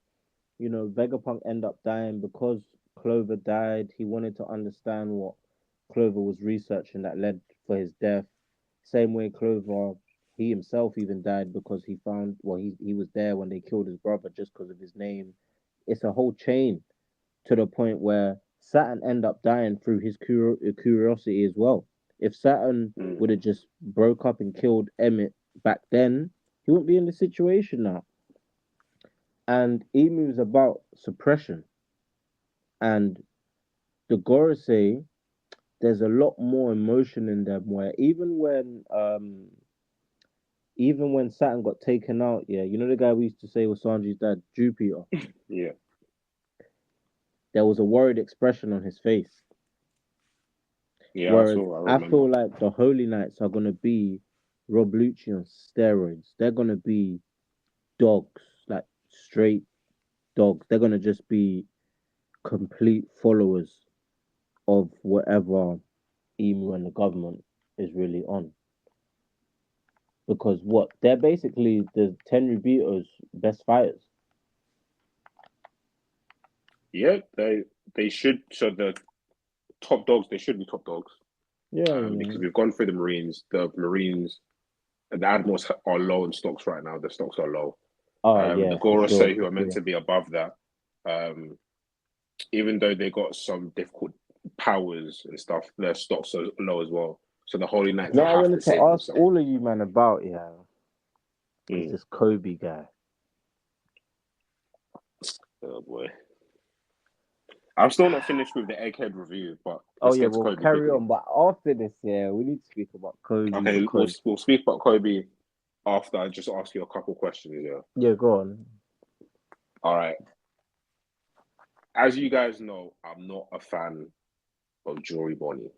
Vegapunk end up dying because Clover died. He wanted to understand what Clover was researching that led for his death. Same way Clover, he himself even died because he found he was there when they killed his brother just because of his name. It's a whole chain to the point where Saturn end up dying through his curiosity as well. If Saturn Mm. would have just broke up and killed Emmett back then, he wouldn't be in the situation now. And Emu's about suppression. And the Gorosei, there's a lot more emotion in them where even when Saturn got taken out, yeah, you know the guy we used to say was Sanji's dad, Jupiter, Yeah, there was a worried expression on his face. yeah, I Whereas saw. I I remember. feel like the Holy Knights are gonna be Rob Lucci on steroids. They're gonna be dogs, like straight dogs. They're gonna just be complete followers of whatever Emu and the government is really on. Because what they're basically the Tenryubito's best fighters. Yeah, they should. So the top dogs, they should be top dogs. Yeah, Because we've gone through the Marines. The Marines and the Admirals are low in stocks right now. The stocks are low. oh The yeah, for sure, Gorosei, who for are meant sure. to be above that, um, even though they got some difficult powers and stuff, their stocks are low as well. So the Holy Knights Now I have to wanted to save ask themselves. all of you man about is Mm. this Koby guy. Oh boy. I'm still not finished with the Egghead review, but Oh let's yeah, get to we'll Kobe carry quickly. on. But after this, yeah, we need to speak about Kobe Okay, we'll because we'll speak about Kobe after I just ask you a couple questions. Yeah. yeah, go on. All right. As you guys know, I'm not a fan of Jory Bonnie.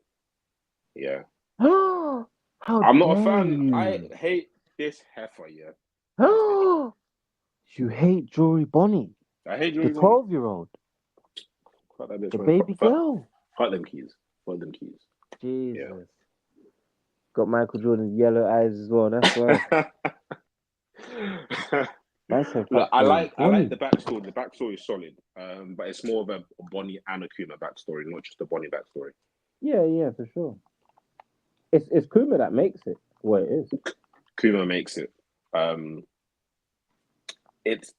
Yeah. How I'm not a dare fan. I you? hate this heifer. Yeah. This bitch. You hate Jory Bonnie, I hate the Jory Bonnie. 12-year-old, Fuck that bitch, the man. baby girl. Fuck them keys. Fuck them keys. Yeah. Jesus. Got Michael Jordan's yellow eyes as well. That's why. Man said, Look, fuck Jory I like Bonnie. the backstory. The backstory is solid, but it's more of a Bonnie and Akuma backstory, not just a Bonnie backstory. Yeah, for sure. It's Kuma that makes it what it is. Kuma makes it. It's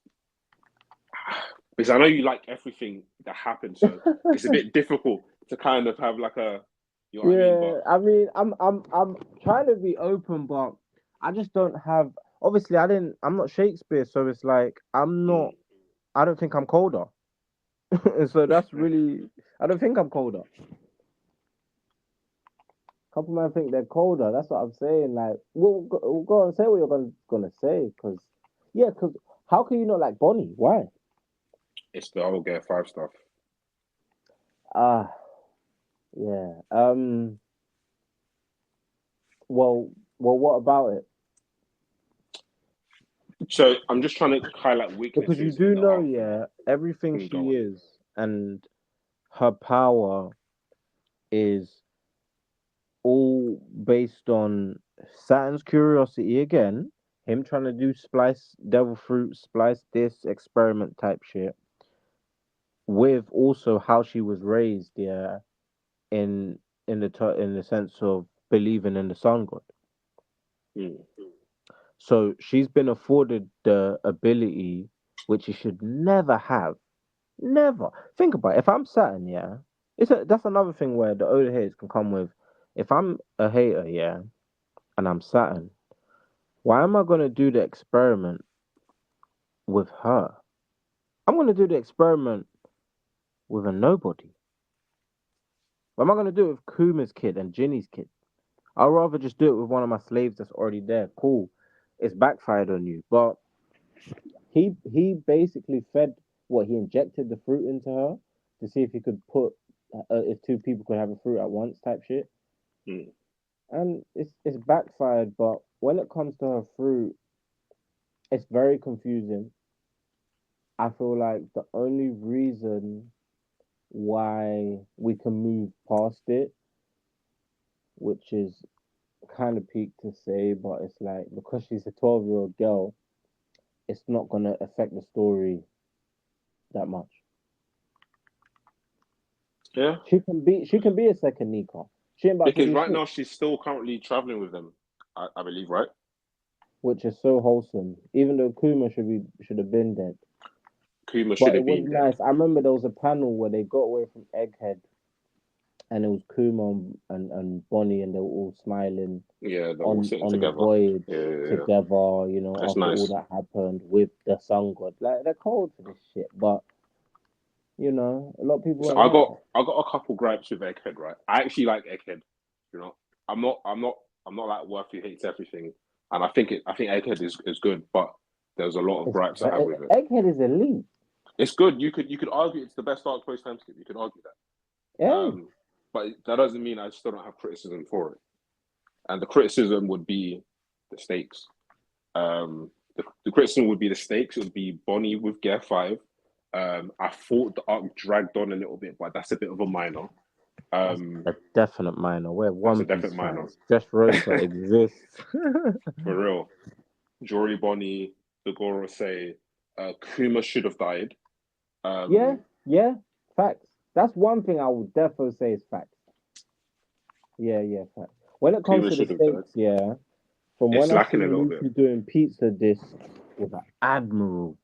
because I know you like everything that happened, so it's a bit difficult to kind of have like a, you know what I mean? Yeah, But I mean, I'm trying to be open, but I just don't have. Obviously, I'm not Shakespeare, so it's like I'm not. mm, I don't think I'm colder, and so that's really. I don't think I'm colder. Couple men think they're colder. That's what I'm saying. Like, we'll go and say what you're gonna say, because yeah, because how can you not like Bonnie? Why? it's the whole Gear 5 stuff. Ah, yeah. Well, what about it? So I'm just trying to highlight Because you weaknesses in do the know, arc. yeah, everything Go she on. is and her power is all based on Saturn's curiosity again, him trying to do splice devil fruit, splice this experiment type shit, with also how she was raised, yeah, in in the sense of believing in the sun god. Mm. So she's been afforded the ability which she should never have. Never. Think about it. If I'm Saturn, yeah, that's another thing where the older haters can come with. If I'm a hater, yeah, and I'm Saturn, why am I gonna do the experiment with her? I'm gonna do the experiment with a nobody. Why am I gonna do it with Kuma's kid and Ginny's kid? I'd rather just do it with one of my slaves that's already there. Cool. It's backfired on you. But he basically fed what he injected the fruit into her to see if he could put if two people could have a fruit at once type shit. Mm. And it's backfired, but when it comes to her fruit, it's very confusing. I feel like the only reason why we can move past it, which is kind of peak to say, but it's like because she's a 12-year-old girl, it's not gonna affect the story that much. Yeah, She can be a second Nika. She ain't about to because do right shit, now she's still currently traveling with them. I believe, right? which is so wholesome. Even though Kuma should have been dead, Kuma should but it have was been dead. nice. I remember there was a panel where they got away from Egghead, and it was Kuma and Bonnie, and they were all smiling Yeah, they're all on sitting on the together. voyage Yeah, yeah, yeah. together. You know, That's after all nice. that happened with the sun god, like they're cold for this shit. But a lot of people So won't like that. I got a couple gripes with Egghead, right? I actually like Egghead. You know, I'm not I'm not I'm not like Worthy hates everything, and I think Egghead is good, but there's a lot of gripes I have with it. Egghead is elite. It's good. You could argue it's the best Dark Post time skip. You could argue that. Hey, But that doesn't mean I still don't have criticism for it. And the criticism would be the stakes. The criticism would be the stakes. It would be Bonnie with Gear 5. I thought the arc dragged on a little bit, but that's a bit of a minor. that's Um, a definite minor. We're that's a One definite Piece minor. fans. Dressrosa exists. For real. Jory Bonnie, the gorosei, Kuma should have died. Yeah, Um, yeah, facts. That's one thing I would definitely say is facts. Yeah, yeah, facts. When it comes Kuma to the should have died. stakes, yeah, from when It's I lacking a seen little bit. Luffy doing pizza disc with an admiral,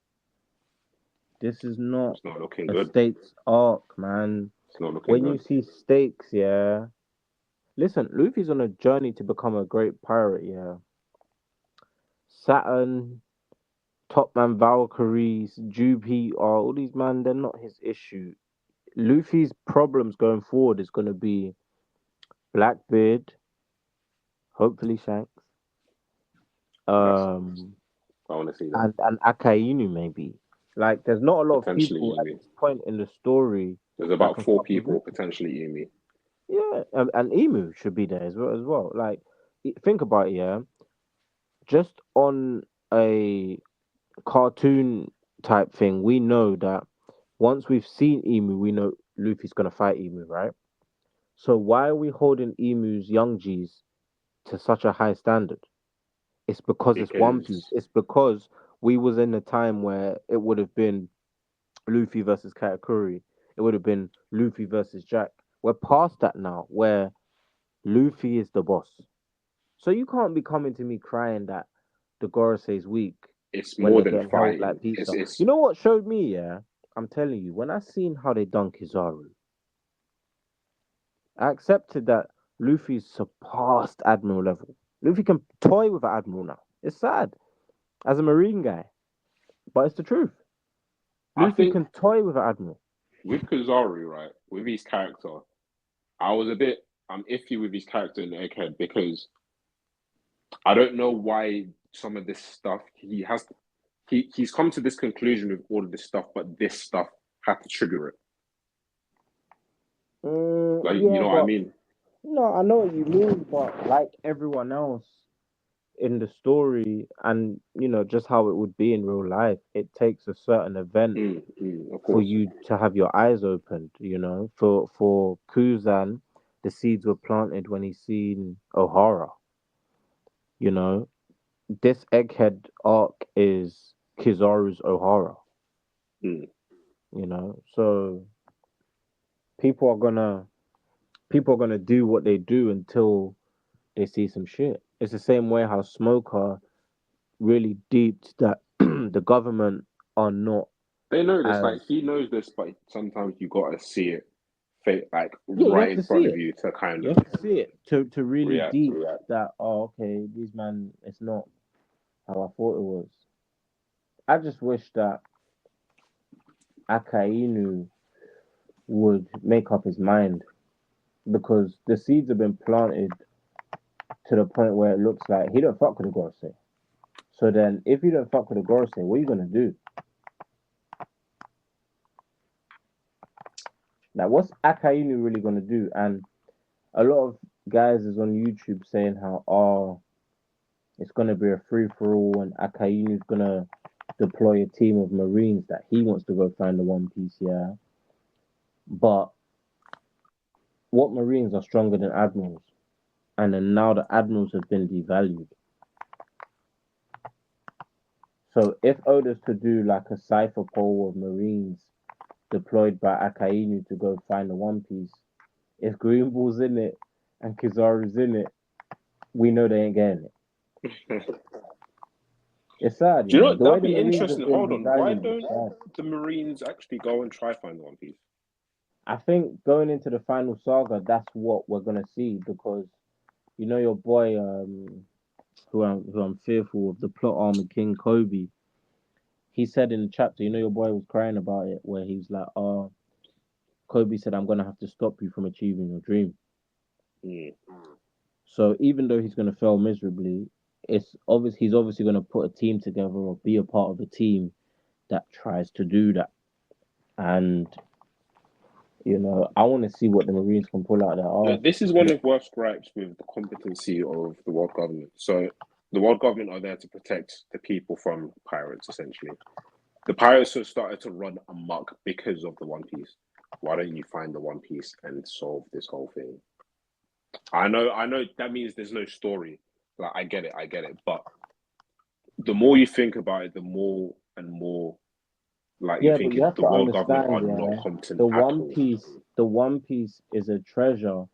this is not It's not looking a good. stakes arc, man. It's not looking When you good. see stakes, yeah. Listen, Luffy's on a journey to become a great pirate, yeah. Saturn, Topman Valkyries, Jupe, all these man, they're not his issue. Luffy's problems going forward is going to be Blackbeard, hopefully Shanks, That's nice. um, I want to see that. and Akainu maybe. Like, there's not a lot of Potentially people at Emi. this point in the story There's that about can four come with people Luffy. potentially Emi. Yeah, and Emu should be there as well. As well, like, think about it, yeah. Just on a cartoon type thing, we know that once we've seen Emu, we know Luffy's gonna fight Emu, right? So why are we holding Emu's young G's to such a high standard? It's because it's One Piece. Because It's because we was in a time where it would have been Luffy versus Katakuri. It would have been Luffy versus Jack. We're past that now, where Luffy is the boss. So you can't be coming to me crying that the Gorosei is weak it's when more they're than getting held fighting. like pizza. You know what showed me? Yeah, I'm telling you, when I seen how they done Kizaru, I accepted that Luffy's surpassed Admiral level. Luffy can toy with an Admiral now. It's sad as a Marine guy, but it's the truth. I Luffy think can toy with an Admiral. with Kizaru, right, with his character, I was a bit I'm iffy with his character in Egghead because I don't know why some of this stuff he's come to this conclusion with all of this stuff, but this stuff had to trigger it. Like you Yeah, know what I but mean? no, I know what you mean. But like everyone else in the story, and just how it would be in real life, it takes a certain event Of for course. you to have your eyes opened. For Kuzan, the seeds were planted when he seen O'Hara. You know, this Egghead arc is Kizaru's O'Hara. Mm. You know, so people are gonna people are gonna do what they do until they see some shit. It's the same way how Smoker really deeped that the government are not They know this, as like he knows this, but sometimes you gotta see it, like yeah, you right have in to front see of it. you to kind You of have to see it to really react. deep that okay, these man it's not how I thought it was. I just wish that Akainu would make up his mind because the seeds have been planted to the point where it looks like he don't fuck with the gorosei. So then, if you don't fuck with the gorosei, what are you gonna do? Like, what's Akainu really gonna do? And a lot of guys is on YouTube saying how it's gonna be a free for all, and Akainu's gonna deploy a team of Marines that he wants to go find the One Piece. Yeah, but what Marines are stronger than admirals? And then now the admirals have been devalued. So if Oda's to do like a cipher poll of Marines deployed by Akainu to go find the One Piece, if Green Bull's in it and Kizaru's in it, we know they ain't getting it. It's sad, Do you you know know. what? The way That'd the be Marines have interesting. been Hold on, why devalued is don't sad. the Marines actually go and try find One Piece? I think going into the final saga, that's what we're gonna see because you know your boy, who I'm fearful of, the plot armor King Koby. He said in the chapter, you know, your boy was crying about it, where he's like, "Oh, Kobe said I'm gonna have to stop you from achieving your dream." Mm. So even though he's gonna fail miserably, it's obvious he's obviously gonna put a team together or be a part of a team that tries to do that. And you know, I want to see what the Marines can pull out of their arse. This is one of the worst gripes with the competency of the world government. So the world government are there to protect the people from pirates, essentially. The pirates have started to run amok because of the One Piece. Why don't you find the One Piece and solve this whole thing? I know that means there's no story. Like I get it. But the more you think about it, the more and more like you Yeah, but think you have the to world government understand, are not yeah, competent the at One all. Piece, the One Piece is a treasure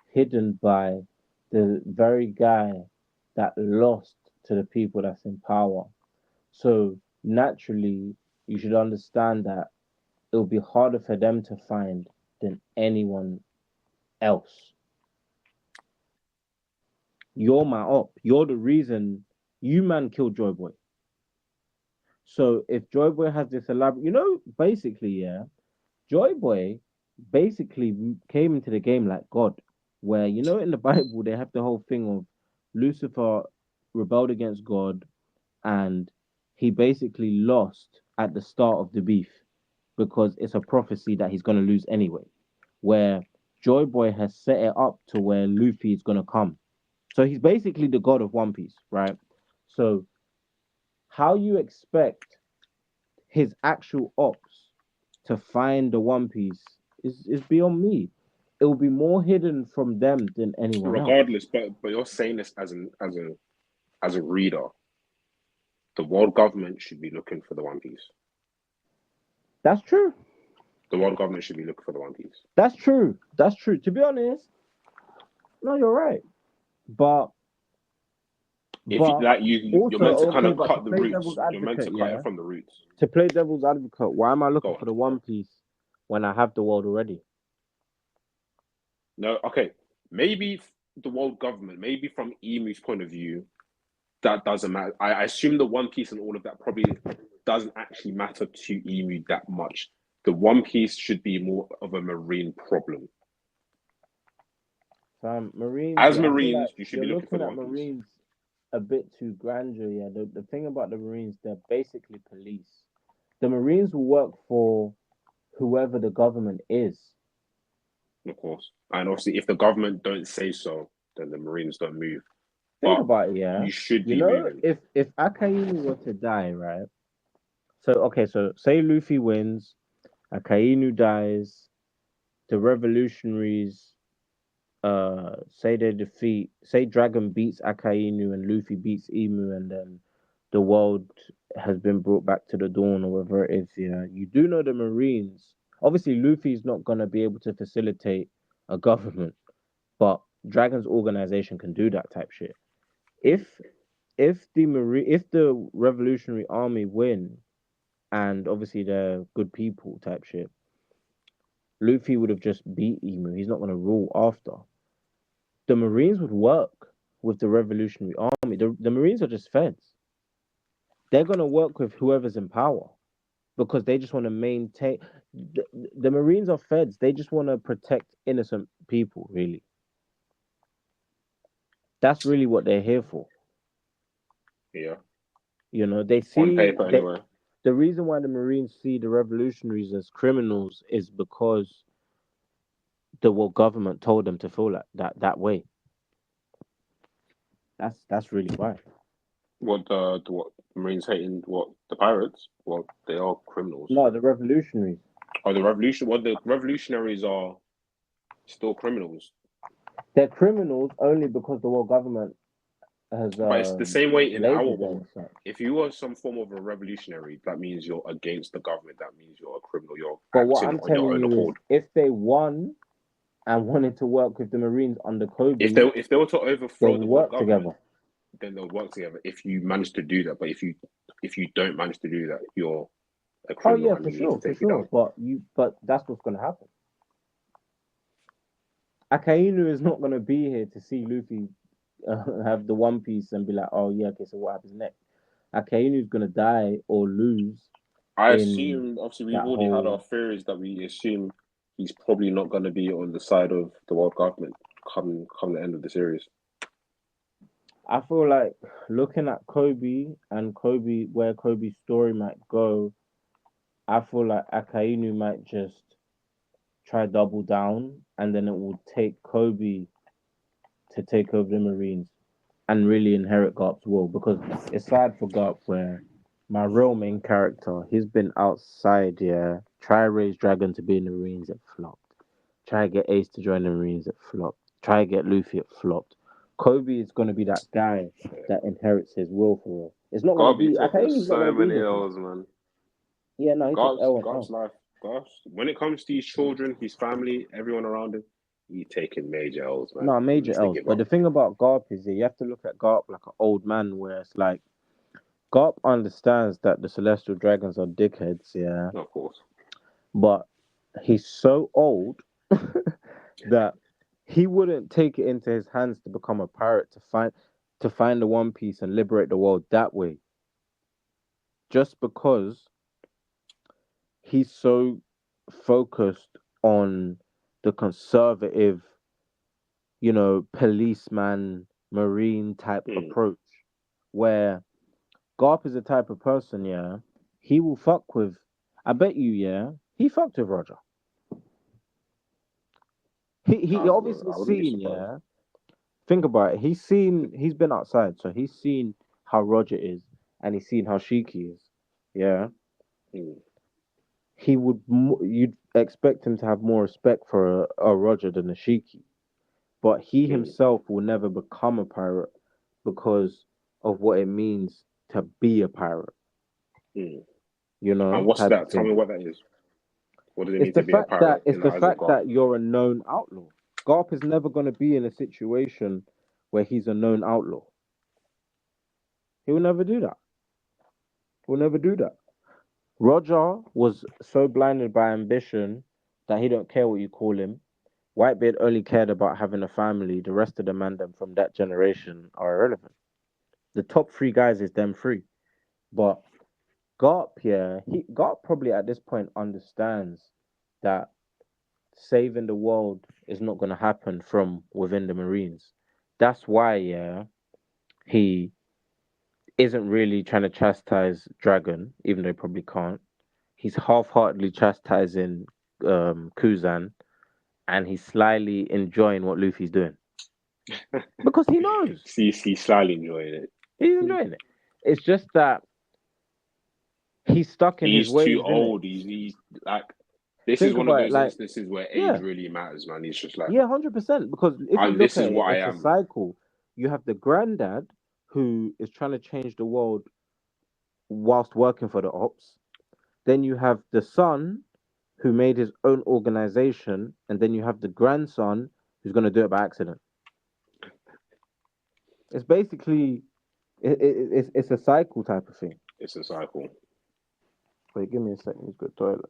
hidden by the very guy that lost to the people that's in power. So naturally, you should understand that it will be harder for them to find than anyone else. You're my op. You're the reason you man killed Joy Boy. So if Joy Boy has this elaborate, you know, basically, yeah, Joy Boy basically came into the game like God, where you know in the Bible they have the whole thing of Lucifer rebelled against God and he basically lost at the start of the beef because it's a prophecy that he's going to lose anyway. Where Joy Boy has set it up to where Luffy is going to come. So he's basically the god of One Piece, right? So how you expect his actual ops to find the One Piece is beyond me. It will be more hidden from them than anyone else. Regardless, but you're saying this as a reader, the world government should be looking for the One Piece. That's true. The world government should be looking for the One Piece. That's true. That's true. To be honest, no, you're right. But If you, but like you're also meant to kind okay, of but to cut the play roots. devil's You're meant advocate, to cut it yeah. from the roots. To play devil's advocate, why am I looking Go for on. the One Piece when I have the world already? No, okay. Maybe the world government, maybe from Emu's point of view, that doesn't matter. I assume the One Piece and all of that probably doesn't actually matter to Emu that much. The One Piece should be more of a marine problem. Marines, As yeah, I feel like Marines, you should you're be looking for looking the at One Piece. Marines a bit too grandeur. Yeah, the thing about the Marines, they're basically police. The Marines will work for whoever the government is. Of course. And obviously, if the government don't say so, then the Marines don't move. Think But about it, yeah. you should You be know, moving. if Akainu were to die, right? So okay, so say Luffy wins, Akainu dies, the revolutionaries say Dragon beats Akainu and Luffy beats Emu, and then the world has been brought back to the dawn or whatever it is. Yeah, you do know the Marines. Obviously, Luffy's not gonna be able to facilitate a government, but Dragon's organization can do that type shit. If if the Revolutionary Army win, and obviously they're good people type shit, Luffy would have just beat Emu. He's not gonna rule after. The Marines would work with the Revolutionary Army. The Marines are just feds. They're gonna work with whoever's in power because they just want to maintain. The Marines are feds. They just want to protect innocent people. Really, that's really what they're here for. Yeah. You know, they On see paper, that anyway. the reason why the Marines see the revolutionaries as criminals is because the world government told them to feel like that way. That's really why. What the what Marines hating what the pirates? Well, they are criminals. No, the revolutionaries. Oh, the revolution. Well, the revolutionaries are still criminals. They're criminals only because the world government has But it's the same way in our labeled them world. as such. If you are some form of a revolutionary, that means you're against the government. That means you're a criminal. You're But what acting I'm on your telling own you is, accord. if they won and wanted to work with the Marines under If Kobe, they were to they overthrow would the world work government, together. then they'll work together. If you manage to do that, but if you don't manage to do that, you're a Oh criminal yeah, and you need to for take it sure. down. But that's what's gonna happen. Akainu is not gonna be here to see Luffy have the One Piece and be like, oh yeah, okay, so what happens next? Akainu is gonna die or lose I in assume, obviously, we've that already had our whole. theories that we assume he's probably not going to be on the side of the world government come the end of the series. I feel like looking at Kobe and Kobe, where Kobe's story might go, I feel like Akainu might just try double down, and then it will take Kobe to take over the Marines and really inherit Garp's world. Because it's sad for Garp where my real main character, he's been outside, yeah. Try raise Dragon to be in the Marines, it flopped. Try get Ace to join the Marines, it flopped. Try get Luffy, it flopped. Kobe is gonna be that guy that inherits his will for real. It's not gonna God be be taking Akainu's not so gonna be many here for long. L's, man. Yeah, no, he took L and God's L. life, God's when it comes to his children, his family, everyone around him, he taking major L's, man. No, He major needs to L's. give But up. the thing about Garp is that you have to look at Garp like an old man, where it's like Garp understands that the Celestial Dragons are dickheads, yeah. Of course. But he's so old that he wouldn't take it into his hands to become a pirate to find the One Piece and liberate the world that way. Just because he's so focused on the conservative, policeman, marine type Hmm. approach, where Garp is the type of person, yeah, he will fuck with. I bet you, yeah, he fucked with Roger. He obviously I wouldn't be seen, surprised. yeah. Think about it. He's been outside, so he's seen how Roger is, and he's seen how Shiki is. Yeah, Hmm. you'd expect him to have more respect for a Roger than a Shiki, but he Hmm. himself will never become a pirate because of what it means to be a pirate. Hmm. And You what's type of that? Tell thing. me what that is. What does it mean to be a pirate It's in the the eyes of fact God? that you're a known outlaw. Garp is never going to be in a situation where he's a known outlaw. He will never do that. He will never do that. Roger was so blinded by ambition that he don't care what you call him. Whitebeard only cared about having a family. The rest of the man them from that generation are irrelevant. The top three guys is them three. But Garp, yeah, Garp probably at this point understands that saving the world is not going to happen from within the Marines. That's why, yeah, he isn't really trying to chastise Dragon, even though he probably can't. He's half-heartedly chastising Kuzan, and he's slyly enjoying what Luffy's doing because he knows See, slyly enjoying it. he's enjoying it. It's just that he's stuck in his He's too ways, isn't it? old. He's like This is Think one of about it, those like, instances where age yeah, really matters, man. He's just like, 100%. Because if you this look at is it, what I it's a am. cycle. You have the granddad who is trying to change the world whilst working for the ops. Then you have the son who made his own organization, and then you have the grandson who's going to do it by accident. It's basically it's a cycle type of thing. It's a cycle. Wait, give me a second. He's got toilet.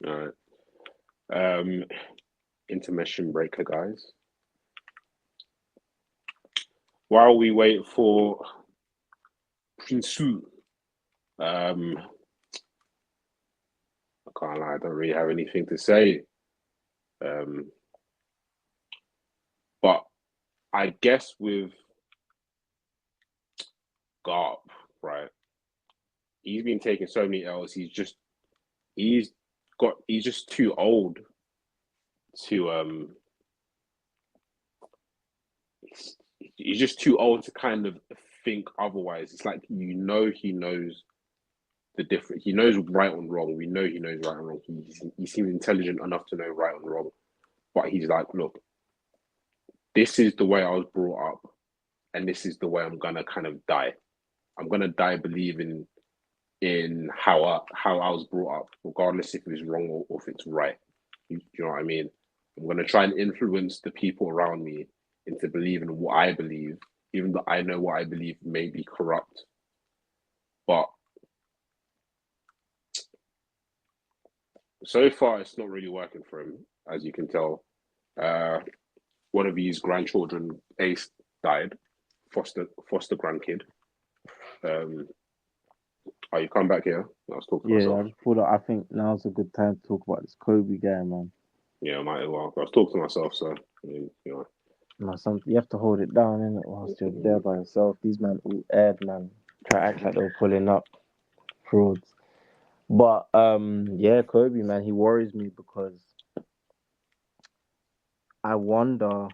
All right. Intermission breaker, guys. While we wait for Prinsu, I can't lie, I don't really have anything to say. But I guess with Garp, right? He's been taking so many L's. He's just too old to he's just too old to kind of think otherwise. It's like he knows the difference. He knows right and wrong. We know he knows right and wrong. He seems intelligent enough to know right and wrong. But he's like, look, this is the way I was brought up, and this is the way I'm gonna kind of die. I'm gonna die believing in how I was brought up, regardless if it's wrong or if it's right. You know what I mean? I'm gonna try and influence the people around me into believing what I believe, even though I know what I believe may be corrupt. But so far, it's not really working for him, as you can tell. One of his grandchildren, Ace, died, foster grandkid. Oh, you come back here? I was talking to Yeah, I myself. just pulled up. I think now's a good time to talk about this Kobe guy, man. Yeah, I might as well. I was talking to myself, so you know. No, you have to hold it down, innit, whilst you're there by yourself. These man all aired, man. Try to act like they were pulling up frauds. But yeah, Kobe, man, he worries me because I wonder.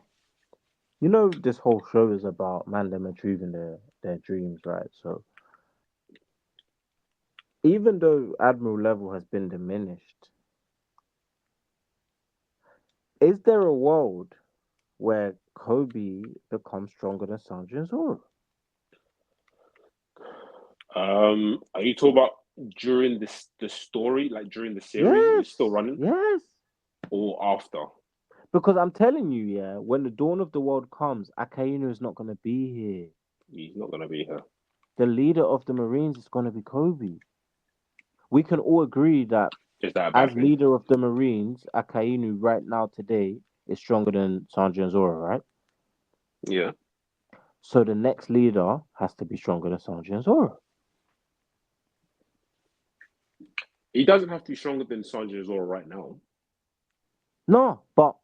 You know, this whole show is about man them achieving their dreams, right? So even though admiral level has been diminished, is there a world where Kobe becomes stronger than Sanji and Zoro? Are you talking about during the story, like during the series that is Yes, still running, yes. or after? Because I'm telling you, yeah, when the dawn of the world comes, Akainu is not gonna be here. He's not gonna be here. The leader of the Marines is gonna be Kobe. We can all agree that Is that a bad as thing? leader of the Marines, Akainu right now today is stronger than Sanji and Zoro, right? Yeah. So the next leader has to be stronger than Sanji and Zoro. He doesn't have to be stronger than Sanji Zoro right now. No, but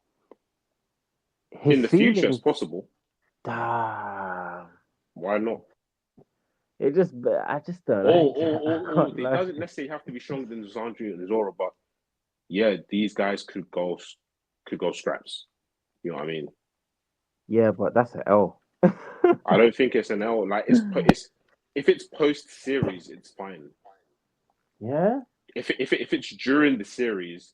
his In the future, it's ceilings. possible. Damn. Why not? I just don't like that. I can't It lie. doesn't necessarily have to be stronger than Sanji and Zoro, but yeah, these guys could go straps. You know what I mean? Yeah, but that's an L. I don't think it's an L. Like it's if it's post series, it's fine. Yeah. If it's during the series,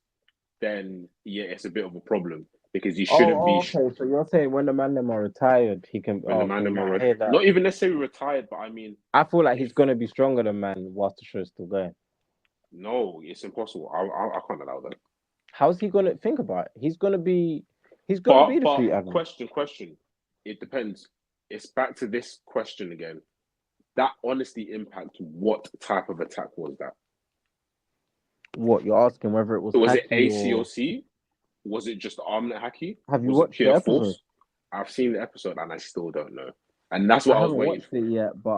then yeah, it's a bit of a problem because you shouldn't Oh, be okay. So you're saying when the man them are retired, he can. when Oh, the man okay. them Yeah, I are hear that. not even necessarily retired, but I mean, I feel like if he's gonna be stronger than man whilst the show's still going. no, it's impossible. I can't allow that. How's he gonna think about it? He's gonna be. He's gonna be the But fleet admiral. question. It depends. It's back to this question again. That honestly impact. What type of attack was that? What you're asking whether it was Was it Haki or ACOC? Was it just armlet Haki? have you Was it watched the pure episode? force? I've seen the episode and I still don't know. And that's I what I was haven't waiting watched it for. yet, but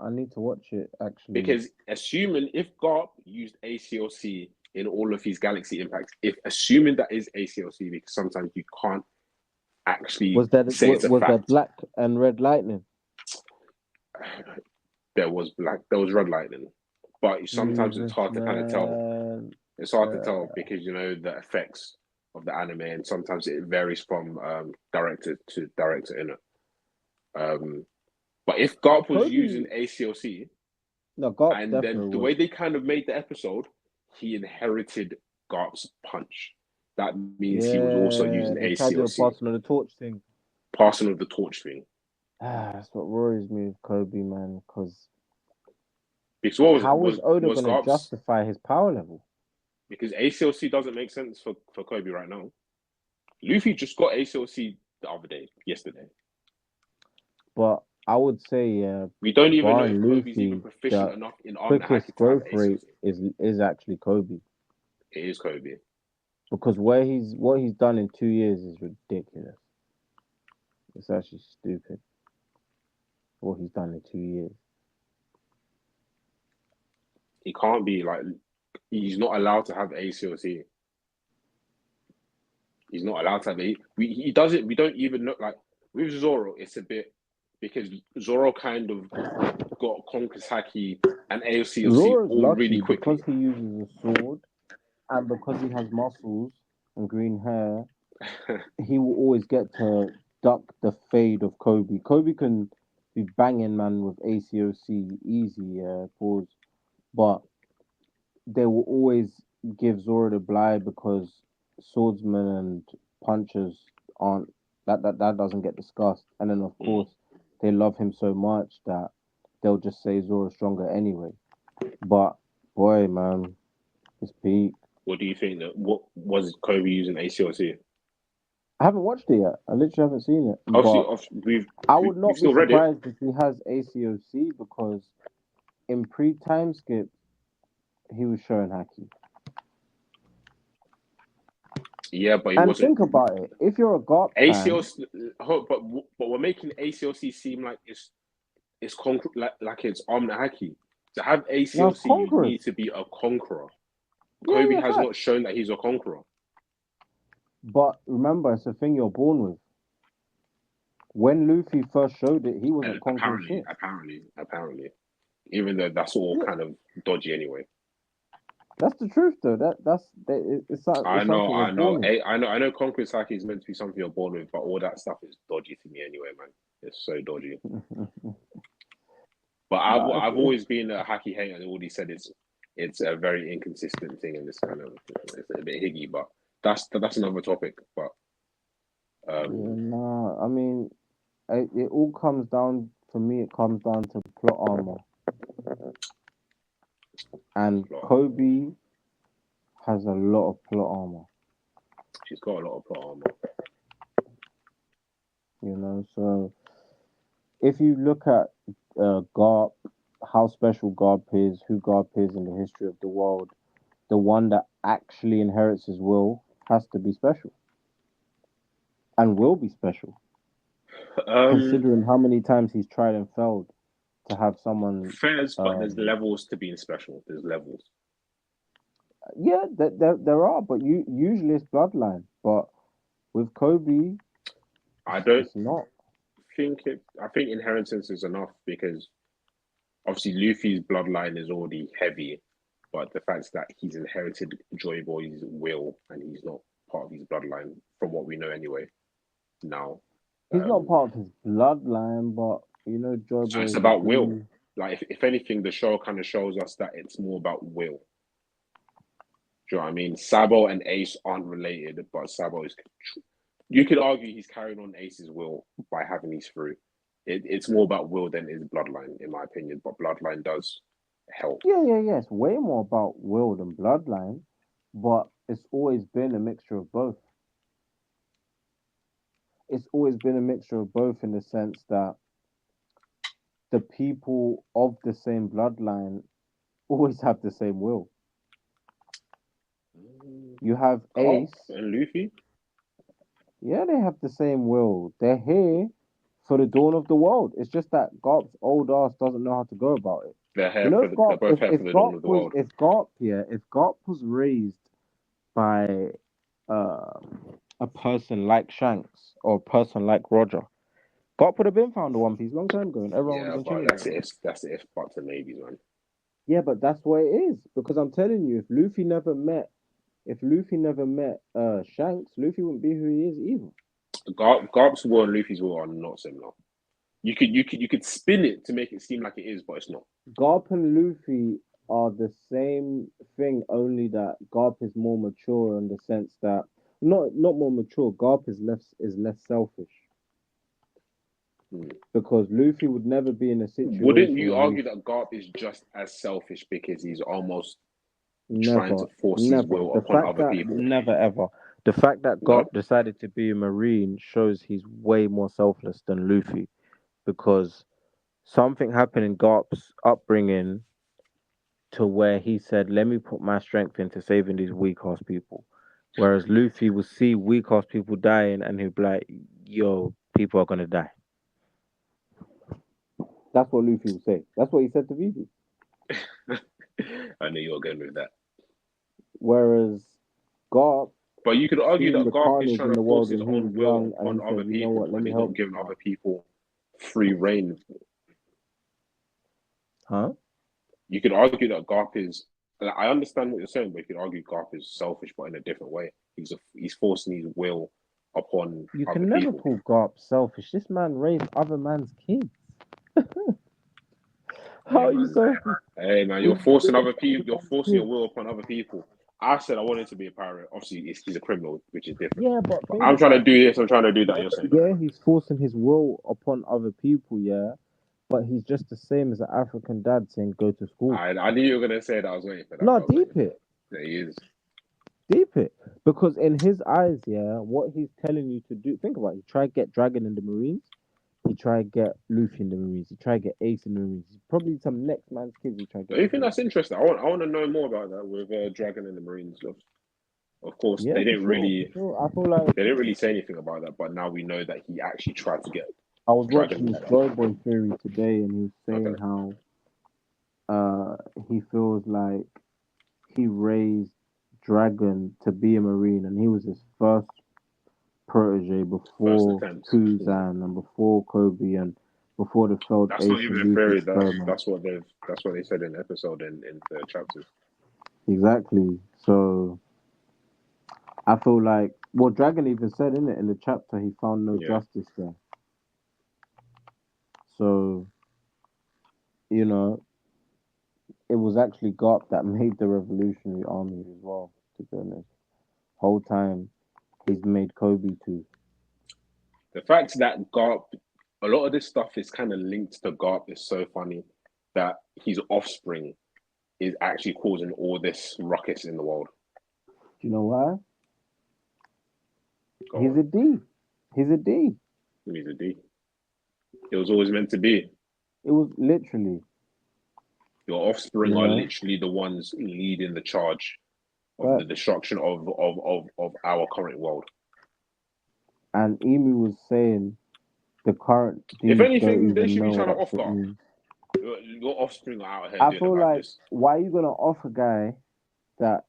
I need to watch it actually. Because assuming if Garp used ACOC in all of his galaxy impacts, if assuming that is ACOC, because sometimes you can't actually say it's a Was there fact. black and red lightning? There was red lightning, but sometimes it's Jesus hard to kind of tell. man. It's hard to tell because you know the effects of the anime, and sometimes it varies from director to director in it. But if Garp was Kobe using ACOC, no Garp and then definitely the was. way they kind of made the episode, he inherited Garp's punch. That means he was also Yeah, using they tried to do a ACLC, passing on the torch thing. passing of the torch thing. That's what worries me with Kobe, man. Because Because what how is Oda was going to Garp's? justify his power level? Because ACLC doesn't make sense for Kobe right now. Luffy just got ACLC the other day, yesterday. But I would say, yeah, We don't even know if barring Kobe's even Luffy, proficient the enough in arm and haki quickest to have growth rate ACLC. is actually Kobe. It is Kobe. Because what he's done in 2 years is ridiculous. It's actually stupid. What he's done in 2 years. He can't be like, he's not allowed to have ACLC. He's not allowed to have it. He does it. We don't even know. Like with Zoro, it's a bit because Zoro kind of got Conquest Haki and ACLC Zoro's all really lucky quickly. because he uses a sword and because he has muscles and green hair. He will always get to duck the fade of Kobe. Kobe can be banging man with ACOC easy, pause, but they will always give Zoro the blind because swordsmen and punchers aren't that doesn't get discussed. And then of course they love him so much that they'll just say Zoro's stronger anyway. But boy, man, it's peak. What do you think? That what was Kobe using ACLC? I haven't watched it yet. I literally haven't seen it. Obviously, But I would we've not be still read it. surprised if he has ACOC because in pre-time skip he was showing haki. Yeah, but he And wasn't think about it: if you're a Garp fan, ACLC. But we're making ACLC seem like it's like it's Omna Haki. To have now it's ACLC, you conquerors. need to be a conqueror. Yeah, Kobe yeah, has fact. not shown that he's a conqueror. But remember, it's a thing you're born with. When Luffy first showed it, he wasn't conquering shit. Apparently, even though that's all Yeah, kind of dodgy anyway. that's the truth, though. It's something you're I know, born with. I know. Conqueror Saki is meant to be something you're born with, but all that stuff is dodgy to me anyway, man. It's so dodgy. But Nah, I've always been a Haki hater, and all he said is it's a very inconsistent thing, and it's kind of it's a bit higgy, but that's another topic. But yeah, nah. I mean, it all comes down for me. It comes down to plot armor, and Kobe has a lot of plot armor. she's got a lot of plot armor. You know, so if you look at Garp, how special Garp is, who Garp is in the history of the world, the one that actually inherits his will has to be special and will be special, considering how many times he's tried and failed to have someone. Fairs, but there's levels to being special. There's levels. Yeah, there are, but usually it's bloodline. But with Kobe, I don't it's not. I think inheritance is enough because obviously Luffy's bloodline is already heavy, but the fact that he's inherited Joy Boy's will and he's not part of his bloodline, from what we know anyway. Now, He's not part of his bloodline, but you know, Joy so Boy it's is a about will. dude. Like if anything, the show kind of shows us that it's more about will. Do you know what I mean? Sabo and Ace aren't related, but Sabo is. You could argue he's carrying on Ace's will by having these through. It's more about will than his bloodline, in my opinion. But bloodline does help. Yeah. It's way more about will than bloodline, but it's always been a mixture of both. It's always been a mixture of both in the sense that the people of the same bloodline always have the same will. You have Garp Ace. and Luffy. Yeah, they have the same will. They're here for the dawn of the world. It's just that Garp's old ass doesn't know how to go about it. They're You here know, for they're both here for the dawn of the world. if Garp was raised by uh, a person like Shanks or a person like Roger, Garp would have been found the One Piece long time ago, and everyone would Yeah, have been but chilling with him. that's if buts and maybes, man. Yeah, but that's what it is. Because I'm telling you, if Luffy never met Shanks, Luffy wouldn't be who he is either. Garp's will and Luffy's will are not similar. You could spin it to make it seem like it is, but it's not. Garp and Luffy are the same thing, only that Garp is more mature in the sense that not more mature. Garp is less selfish Hmm. because Luffy would never be in a Wouldn't situation you where he's argue that Garp is just as selfish because he's almost trying never, to force his never. will The upon fact other that people? never ever. The fact that No, Garp decided to be a Marine shows he's way more selfless than Luffy because something happened in Garp's upbringing to where he said, "Let me put my strength into saving these weak ass people." Whereas Luffy will see weak ass people dying and he'll be like, "Yo, people are gonna die." That's what Luffy will say. That's what he said to Vivi. I knew you were going with that. Whereas Garp But you could argue seen that the Garp is carnage trying in to the force world his when he was own will young, upon and he other said, "You know what? people, Let and me he's not help giving you other out." people free reign. Huh? You could argue that Garp is. Like, I understand what you're saying, but you could argue Garp is selfish, but in a different way. He's forcing his will upon You other can never people. call Garp selfish. This man raised other man's kids. How Hey are you man, selfish? hey man, you're He's forcing raised other other people. You're man's forcing your kids. will upon other people. I said I wanted to be a pirate. Obviously, he's a criminal, which is different. Yeah, but But think I'm trying to about do this. I'm trying to do that. yeah, You're saying that. yeah, he's forcing his will upon other people, yeah. But he's just the same as an African dad saying go to school. I knew you were gonna say that. I was waiting for that. No, I was waiting deep for it. that. There he is. Deep it. Because in his eyes, yeah, what he's telling you to do, think about it. He tried to get Dragon in the Marines. He tried to get Luffy in the Marines. He tried to get Ace in the Marines. Probably some next man's kids he tried to Do get in you the think Marines. that's interesting? I want to know more about that with Dragon and the Marines. Of course, Yeah, for sure, for sure. I feel like they didn't really say anything about that, but now we know that he actually tried to get I was Dragon. watching this Joy Boy theory today, and he was Okay, saying how uh he feels like he raised Dragon to be a Marine, and he was his first protege first before attempt. Kuzan and before Koby and before the failed That's not Ace even and a Luffy theory. experiment. That's what they said in the episode in the chapters. Exactly. So I feel like, well, Dragon even said in it in the chapter he found no Yeah, justice there. So you know, it was actually Garp that made the Revolutionary Army as well. To be honest, whole time he's made Kobe too. the fact that Garp, a lot of this stuff is kind of linked to Garp is so funny that his offspring is actually causing all this ruckus in the world. Do you know why? Go He's on, a D. He's a D. he's a D. It was always meant to be. It was literally, Your offspring you are know, literally the ones leading the charge of the but destruction of our current world. and Emu was saying the current If D's don't anything, they even should be know trying what to that off shit guard. means. Your offspring are out here I doing the feel like madness. why are you gonna off a guy that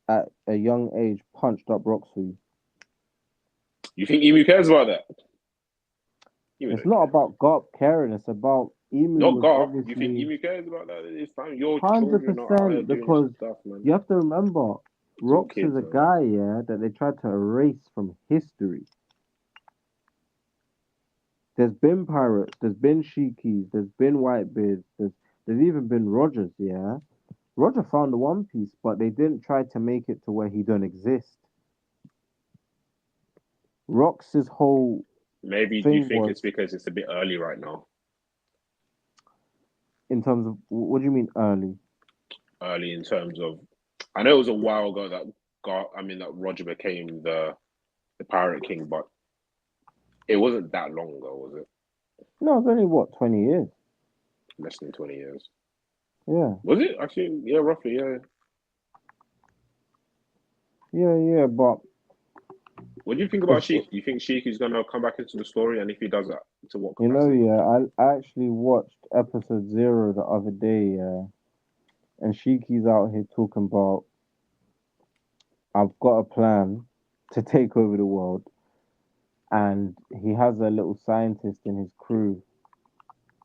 at a young age punched up rocks for you? You think Emu cares about that? Emu It's don't not care. about Garp caring. It's about Emu Not was Garth. You think obviously Emu cares about that? It's fine. Your hundred children are out here percent doing this because stuff, man. you have to remember It's all Rocks is kids, a man. guy, yeah, that they tried to erase from history. There's been pirates, there's been Shikis, there's been Whitebeards, there's even been Rogers, yeah. Roger found the One Piece, but they didn't try to make it to where he don't exist. Rox's whole Maybe do you thing think was it's because it's a bit early right now? in terms of what do you mean early? Early in terms of, I know it was a while ago that that Roger became the Pirate King, but it wasn't that long ago, was it? No, it's only what 20 years. Less than 20 years. Yeah, Was it actually? Yeah, roughly. Yeah. yeah. But What do you think about it's Sheik? Do you think Sheik is gonna come back into the story, and if he does that, to what capacity? yeah. I actually watched episode 0 the other day. Yeah, and Shiki's out here talking about I've got a plan to take over the world, and he has a little scientist in his crew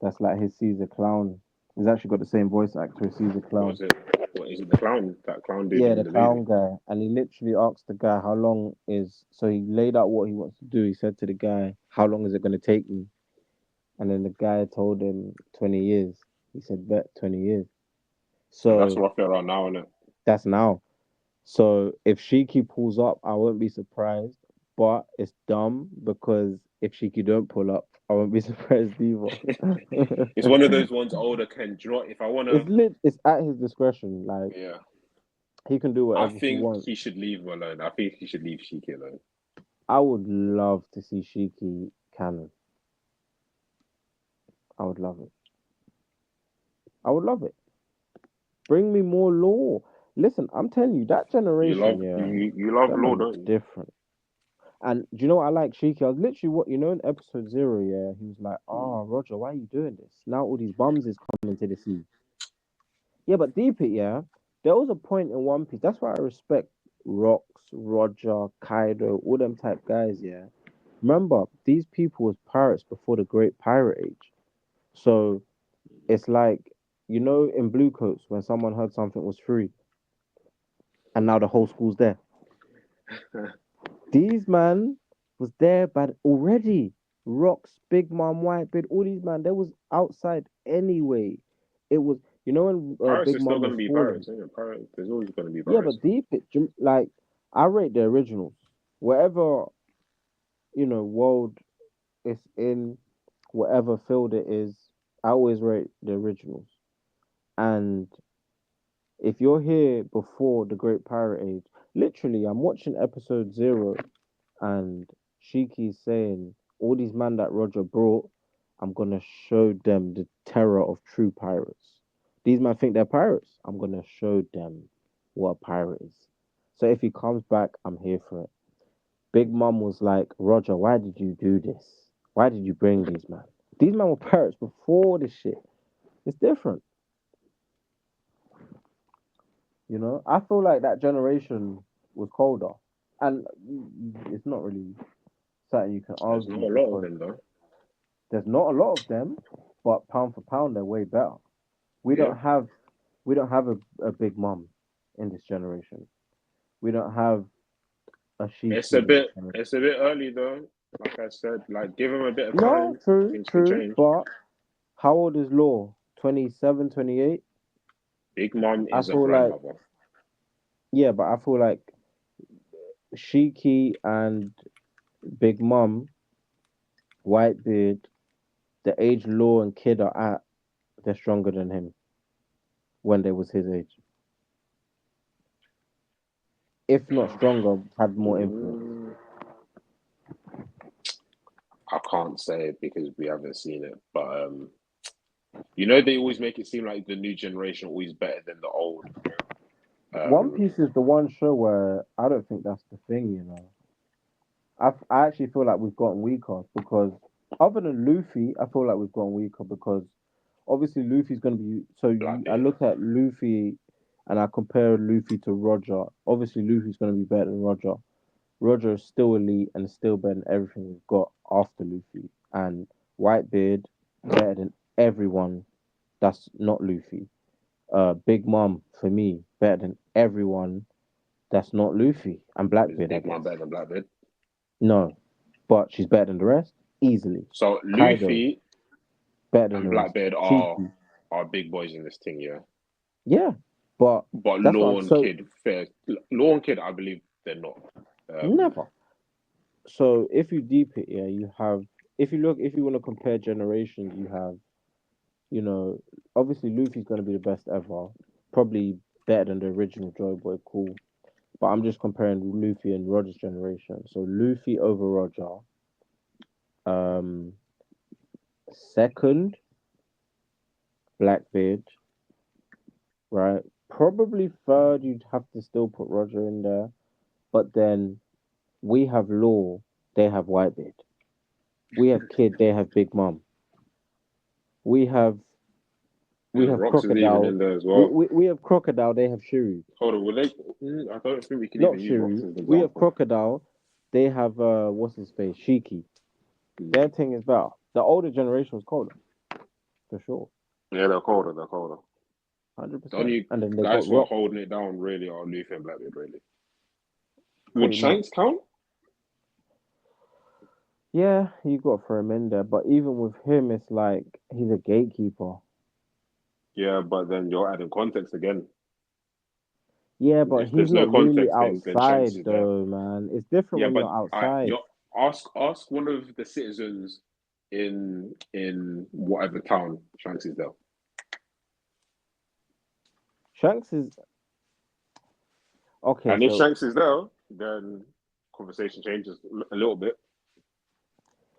that's like his Caesar Clown. He's actually got the same voice actor as Caesar Clown. Was it? What is it? The clown? That clown dude Yeah, in the the movie? clown guy. And he literally asked the guy how long is so he laid out what he wants to do. He said to the guy, how long is it gonna take me? And then the guy told him 20 years. He said, bet 20 years. And that's So roughly around now, isn't it? That's now. So if Shiki pulls up, I won't be surprised. But it's dumb because if Shiki don't pull up, I won't be surprised either. It's one of those ones older can. Do you know what? If I wanna, It's at his discretion. Like yeah, he can do I whatever he think wants. he should leave him alone. I think he should leave Shiki alone. I would love to see Shiki canon. I would love it. I would love it. Bring me more lore. Listen, I'm telling you, that You generation, love yeah, you love that Law, man don't looks you? different. And do you know what I like, Shiki? I was literally what in episode 0, yeah, he was like, "Oh, Roger, why are you doing this? Now all these bums is coming to the sea." Yeah, but deep it, yeah. There was a point in One Piece. That's why I respect Rocks, Roger, Kaido, all them type guys, yeah. Remember, these people was pirates before the Great Pirate Age. So it's like, in Blue Coats when someone heard something was free and now the whole school's there. These man was there, but already Rocks, Big Mom, Whitebeard, all these man, they was outside anyway. It was, when Pirates Big is still Mom going to was be falling. pirates. Isn't it? Pirates. There's always going to be Yeah, pirates. but deep it, like I rate the originals. Whatever world it's in, whatever field it is, I always rate the originals. And if you're here before the Great Pirate Age, literally, I'm watching episode 0 and Shiki's saying, all these men that Roger brought, I'm gonna show them the terror of true pirates. These men think they're pirates. I'm gonna show them what a pirate is. So if he comes back, I'm here for it. Big Mom was like, Roger, why did you do this? Why did you bring these men? These men were pirates before this shit. It's different, I feel like that generation was colder, and it's not really something you can There's not argue a lot of because them though. there's not a lot of them, but pound for pound, they're way better. We Yeah, don't have we don't have a Big Mom in this generation. We don't have a Shiki it's a in this bit generation. it's a bit early though. Like I said, like give him a bit of No, time. true, Things can true. change. But how old is Law? 27, 28. Big Mom I is a feel like, grandmother. yeah, but I feel like Shiki and Big Mom, Whitebeard, the age Law and Kid are at, they're stronger than him when they was his age. If not stronger, had more influence. Mm, I can't say it because we haven't seen it, but they always make it seem like the new generation always better than the old. One Um, Piece is the one show where I don't think that's the thing. I actually feel like we've gotten weaker because other than Luffy, I feel like we've gotten weaker because obviously Luffy's going to be. So I Blackbeard. look at Luffy and I compare Luffy to Roger. Obviously, Luffy's going to be better than Roger. Roger is still elite and still better than everything we've got after Luffy. And Whitebeard better than everyone that's not Luffy. Big Mom for me better than everyone that's not Luffy and Is Blackbeard, I Big Mom guess. better than Blackbeard? No, but she's better than the rest easily. So Kaido Luffy better than and the rest. Blackbeard are Shiki, are big boys in this thing, yeah. yeah, but But that's what I'm Law and so Kid, fair. Law and Kid, I believe they're not. Um, never. So if you deep it, yeah, you have. If you want to compare generations, you have. You know, obviously Luffy's gonna be the best ever. Probably better than the original Joy Boy. Cool. But I'm just comparing Luffy and Roger's generation. So Luffy over Roger. Um, Second, Blackbeard, right? Probably third, you'd have to still put Roger in there. But then we have Law, they have Whitebeard. We have Kid, they have Big Mom. We have we and have Rocks is even Crocodile. in there as We, well. we, we have Crocodile, they have Shuri. Hold on, will they? I don't think we can Not even use Rocks Shuri. as an We have example. Crocodile, they have what's his face? Shiki. Their Mm. thing is better. The older generation was colder, for sure. Yeah, they're colder. They're colder. The 100%. only And then they guys got who are Rock, holding it down really are Luffy and Blackbeard. Really, would pretty much. Shanks count? Yeah, you got to throw him in there. But even with him, it's like he's a gatekeeper. Yeah, but then you're adding context again. Yeah, but If he's there's no not really context, then Shanks outside is there. though, man. It's different Yeah, when but you're I outside. you ask one of the citizens in whatever town Shanks is there. Shanks is okay, And if so Shanks is there, then conversation changes a little bit.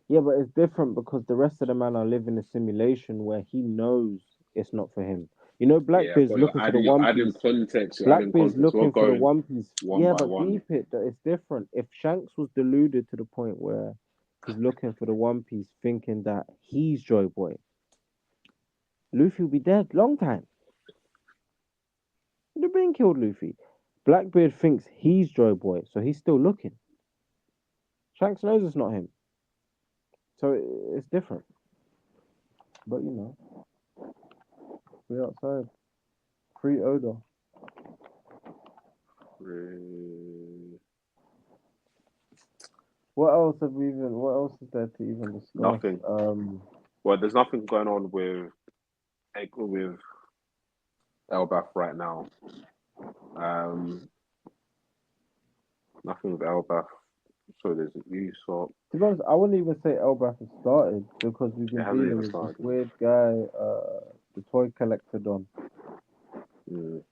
yeah, but it's different because the rest of the man are living a simulation where he knows it's not for him. You know, Yeah, Blackbeard's but looking for the you're One adding Piece. context. You're adding Blackbeard's context. We're looking for the going One Piece. one Yeah, by but one. deep it, it's different. If Shanks was deluded to the point where he's looking for the One Piece, thinking that he's Joy Boy, Luffy will be dead long time. They've been killed, Luffy. Blackbeard thinks he's Joy Boy, so he's still looking. Shanks knows it's not him, so it's different. But you know, we're outside. Free Oda. What else have we even? What else is there to even discuss? Nothing. Well, there's nothing going on with Elbaf right now. Nothing with Elbaf. So there's Usopp. To be honest, I wouldn't even say Elbaf has started because we've It been hasn't dealing even with this started. weird guy, the toy collector Don. Mm.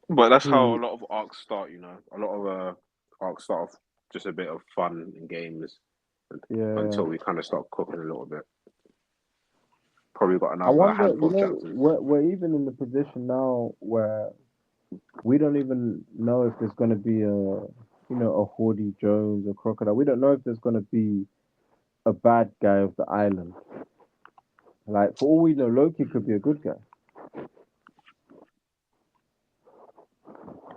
But that's how Hmm. a lot of arcs start. A lot of arcs start off just a bit of fun and games Yeah. until we kind of start cooking a little bit. Probably got I another wonder, handful of chapters. we're even in the position now where we don't even know if there's going to be a Hordy Jones or Crocodile. We don't know if there's going to be a bad guy of the island. Like, for all we know, Loki could be a good guy.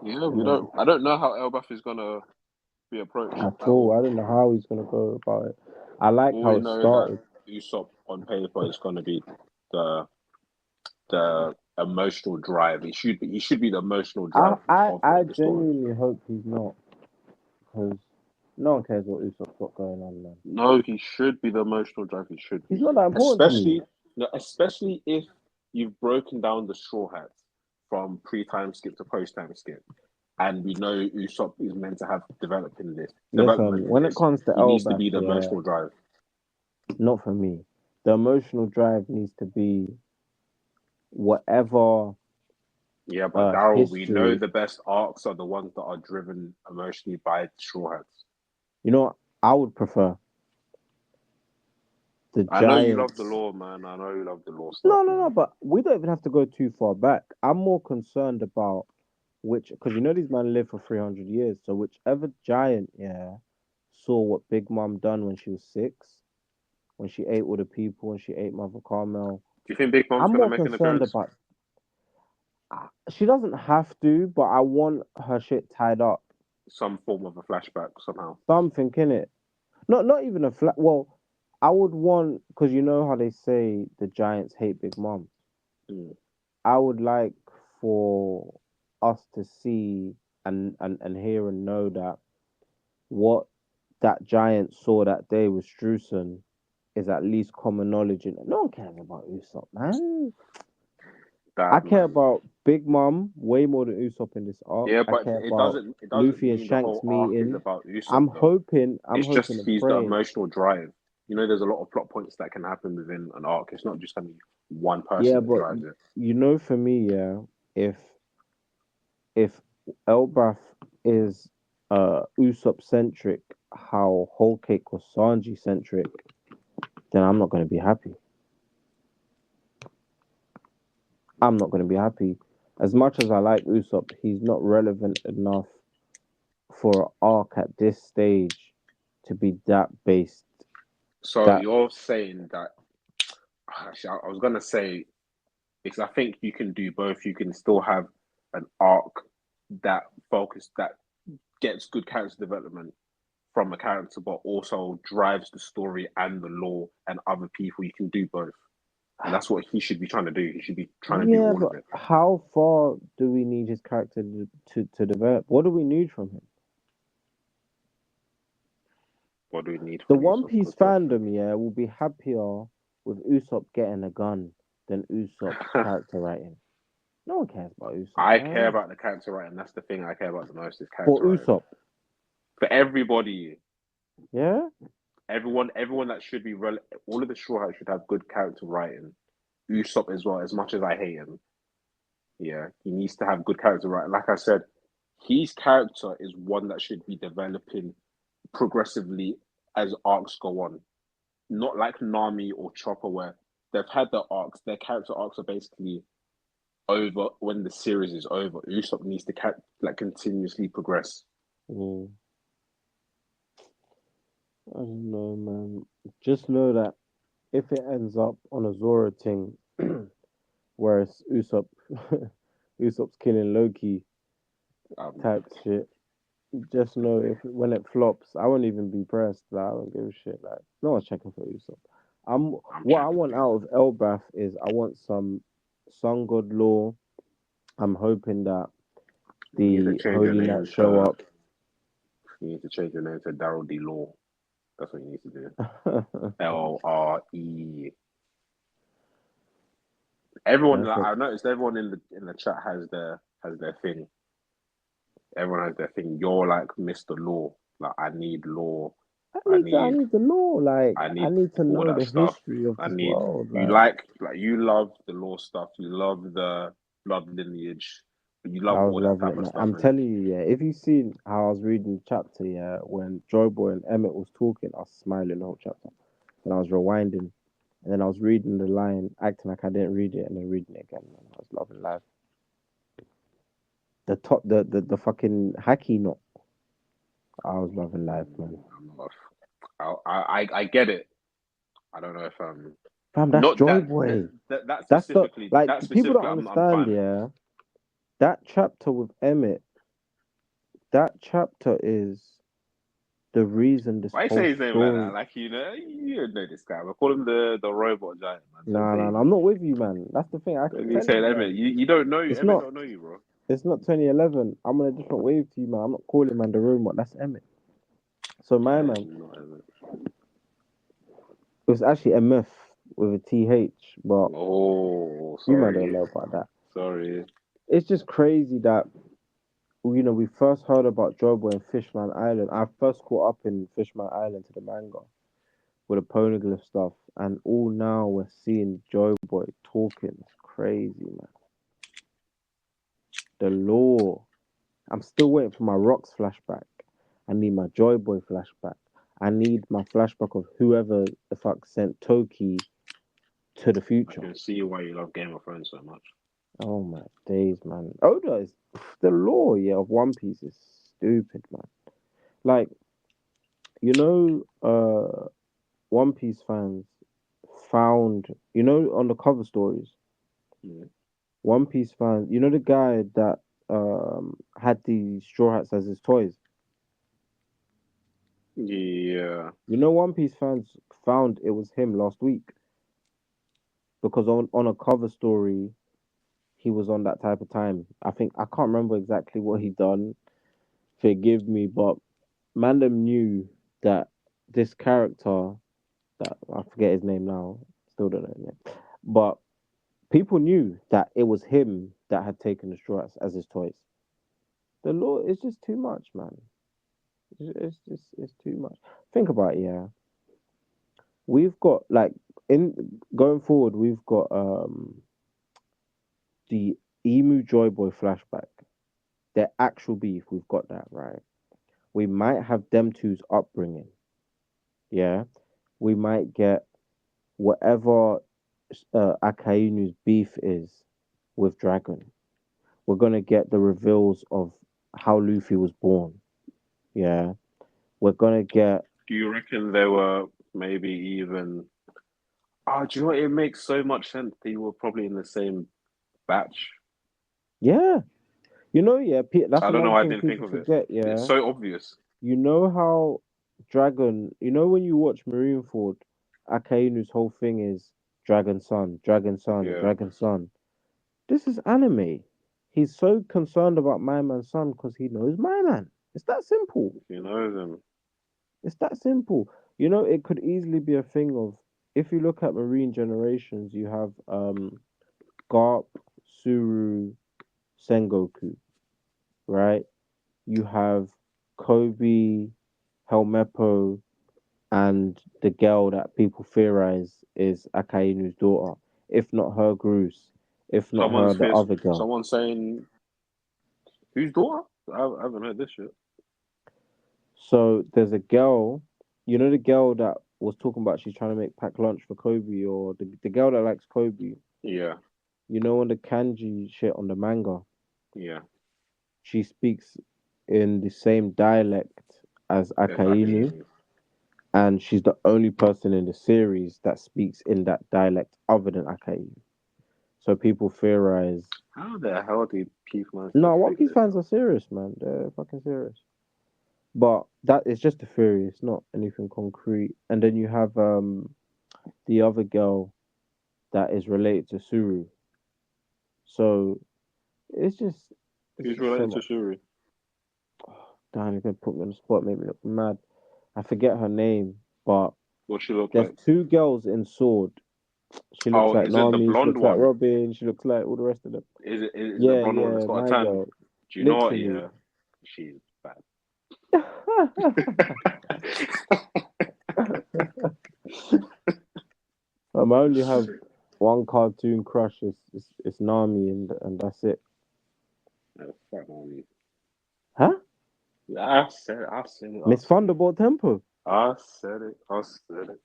Yeah, You we know, don't. I don't know how Elbaf is gonna be approached at at all. all. I don't know how he's going to go about it. I like All how we it know is that started. Usopp on paper is gonna be the the emotional drive. He should be the emotional I, drive I, of I the story. genuinely hope he's not because no one cares what Usopp's got going on, man. No, he should be the emotional drive. He should He's be, not that important to me. especially no, especially if you've broken down the Straw Hats from pre-time skip to post-time skip, and we know Usopp is meant to have development Listen, in when it this. comes to He needs to Elbaf, be the yeah, emotional drive. not for me. The emotional drive needs to be whatever Yeah, but Daryl, we know history. the best arcs are the ones that are driven emotionally by Straw Hats. You know what? I would prefer the I know you love the Giants. law, man. I know you love the law stuff, No, no, no, man. but we don't even have to go too far back. I'm more concerned about which, because you know these men live for 300 years. So whichever giant, yeah, saw what Big Mom done when she was 6, when she ate all the people, when she ate Mother Carmel. Do you think Big Mom's I'm gonna more make an concerned appearance? about. She doesn't have to, but I want her shit tied up. Some form of a flashback somehow. Something in it. Not even a flat. Well, I would want because you know how they say the Giants hate Big Mom. Mm. I would like for us to see and hear and know that what that giant saw that day with Strusen is at least common knowledge. And no one cares about Usopp, man. I That care man. about Big Mom way more than Usopp in this arc. Yeah, I but care it about doesn't it doesn't Luffy and mean the Shanks whole arc is meeting. about Usopp I'm though. hoping, I'm It's hoping just and he's the praying. emotional drive. There's a lot of plot points that can happen within an arc. It's not just gonna be one Yeah, person that but drives it. for me, yeah, if if Elbaf is Usopp centric, how Whole Cake was Sanji centric, then I'm not going to be happy. I'm not going to be happy. As much as I like Usopp, he's not relevant enough for an arc at this stage to be that based. So That you're saying that actually, I was gonna say because I think you can do both. You can still have an arc that gets good character development from a character, but also drives the story and the lore and other people. You can do both, and that's what he should be trying to do. He should be trying to do yeah, all but of it. how far do we need his character to develop? What do we need from him? What do we need The from One Usopp? Piece Good question. fandom, yeah, will be happier with Usopp getting a gun than Usopp's character writing. No one cares about Usopp, I care man. about the character writing. That's the thing I care about the most is For character writing. Usopp, For everybody, yeah. everyone that should be all of the Straw Hats should have good character writing. Usopp as well. As much as I hate him, yeah, he needs to have good character writing. Like I said, his character is one that should be developing progressively as arcs go on. Not like Nami or Chopper, where they've had their arcs. Their character arcs are basically over when the series is over. Usopp needs to like continuously progress. Mm, I don't know, man. Just know that if it ends up on a Zora thing, whereas Usopp's killing Loki Um, type shit, just know if when it flops, I won't even be pressed. Like, I don't give a shit. Like, no one's checking for Usopp. I'm What I checking want for out you. of Elbaf is I want some Sun God lore. I'm hoping that You need to the change your Holy Knight name show to. up. You need to change your name to Daryl D. Law. That's what you need to do. LRE. Everyone, That's like, it. I noticed everyone in the chat has their thing. Everyone has their thing. You're like Mr. Law. Like I need law. I I need need to know. Like, I I need need to all know that the stuff. history of I this need world. you like you love the law stuff. You love the blood lineage. You love I was all that loving type it, of man. stuff. I'm And telling you, yeah. If you seen how I was reading the chapter, yeah, when Joy Boy and Emmett was talking, I was smiling the whole chapter. Then I was rewinding, and then I was reading the line, acting like I didn't read it, and then reading it again. Man. I was loving life. The fucking hacky knot. I was loving life, man. I'm not. I get it. I don't know if Fam, that's not Joy that Boy. that That's the specifically like that people don't specifically. I'm understand, fine with. yeah. That chapter with Emmett, that chapter is the reason this Why you whole say his name like that? story. Like you know this guy. We call him the robot giant man. So Nah, nah, say nah, I'm not with you, man. That's the thing. I keep you telling say you, Emmett. man. You don't know It's Emmett. not. Don't know you, bro. It's not 2011. I'm on a different wave to you, man. I'm not calling man the robot. That's Emmett. So my Yeah, man, not Emmett. it was actually MF with a TH, but Oh, you man don't sorry, know about that. sorry. It's just crazy that we first heard about Jobo in Fishman Island. I first caught up in Fishman Island to the manga with the poneglyph stuff, and all now we're seeing Joy Boy talking. It's crazy, man. The lore. I'm still waiting for my Rocks flashback. I need my Joy Boy flashback. I need my flashback of whoever the fuck sent Toki to the I future. can see why you love Game of Thrones so much. Oh my days, man. Oda is the lore, yeah, of One Piece is stupid, man. Like, One Piece fans found, on the cover stories, Mm. One Piece fans, the guy that had the Straw Hats as his toys. Yeah, One Piece fans found it was him last week because on a cover story, he was on that type of time. I think I can't remember exactly what he done. Forgive me, but Mandem knew that this character that I forget his name now, still don't know his name, but people knew that it was him that had taken the straw as his toys. The law is just too much, man. It's too much. Think about it, yeah. We've got like in going forward, we've got the Emu Joy Boy flashback. Their actual beef, we've got that right. We might have them two's upbringing. Yeah, we might get whatever Akainu's beef is with Dragon. We're gonna get the reveals of how Luffy was born. Yeah, we're gonna get do you reckon they were maybe even? Oh, do you know what? It makes so much sense. They were probably in the same batch. yeah. Yeah. That's I don't know another why I thing didn't think people of it. forget. It's Yeah, so obvious. you know how Dragon. When you watch Marineford, Akainu's whole thing is Dragon Son, Dragon Son, Yeah, Dragon Son. This is anime. He's so concerned about my man's son because he knows my man. It's that simple. you know them. It's that simple. It could easily be a thing of if you look at Marine Generations, you have Garp, Tsuru Sengoku, right? You have Koby, Helmeppo, and the girl that people theorize is Akainu's daughter. If not her, Bruce. If not her, the other girl. Someone's saying whose daughter? I haven't heard this shit. So there's a girl, you know the girl that was talking about she's trying to make pack lunch for Kobe, or the girl that likes Kobe. Yeah, You know on the kanji shit on the manga, yeah. she speaks in the same dialect as There's Akainu, Akainu. and she's the only person in the series that speaks in that dialect other than Akainu. So people theorize. How the hell did Keith manage to No, One figure Piece this fans out? are serious, man. They're fucking serious. But that is just a theory. It's not anything concrete. And then you have the other girl that is related to Suru. So it's Who's just so related to much. Shuri? Damn, you're gonna put me on the spot, make me look mad. I forget her name, but What she look there's like? two girls in Sword. She looks Oh, like is it the Nami. She blonde looks like one? Robin. She looks like all the rest of them. Is it the Yeah, blonde one that's yeah, got a my tan? girl. Do you know what? Literally. Yeah, she's bad. I only have one cartoon crush. It's Nami, and that's it. No, fuck on me. Huh? I said it. I said it. I Miss said it. Thunderbolt Tempo. I said it. I said it.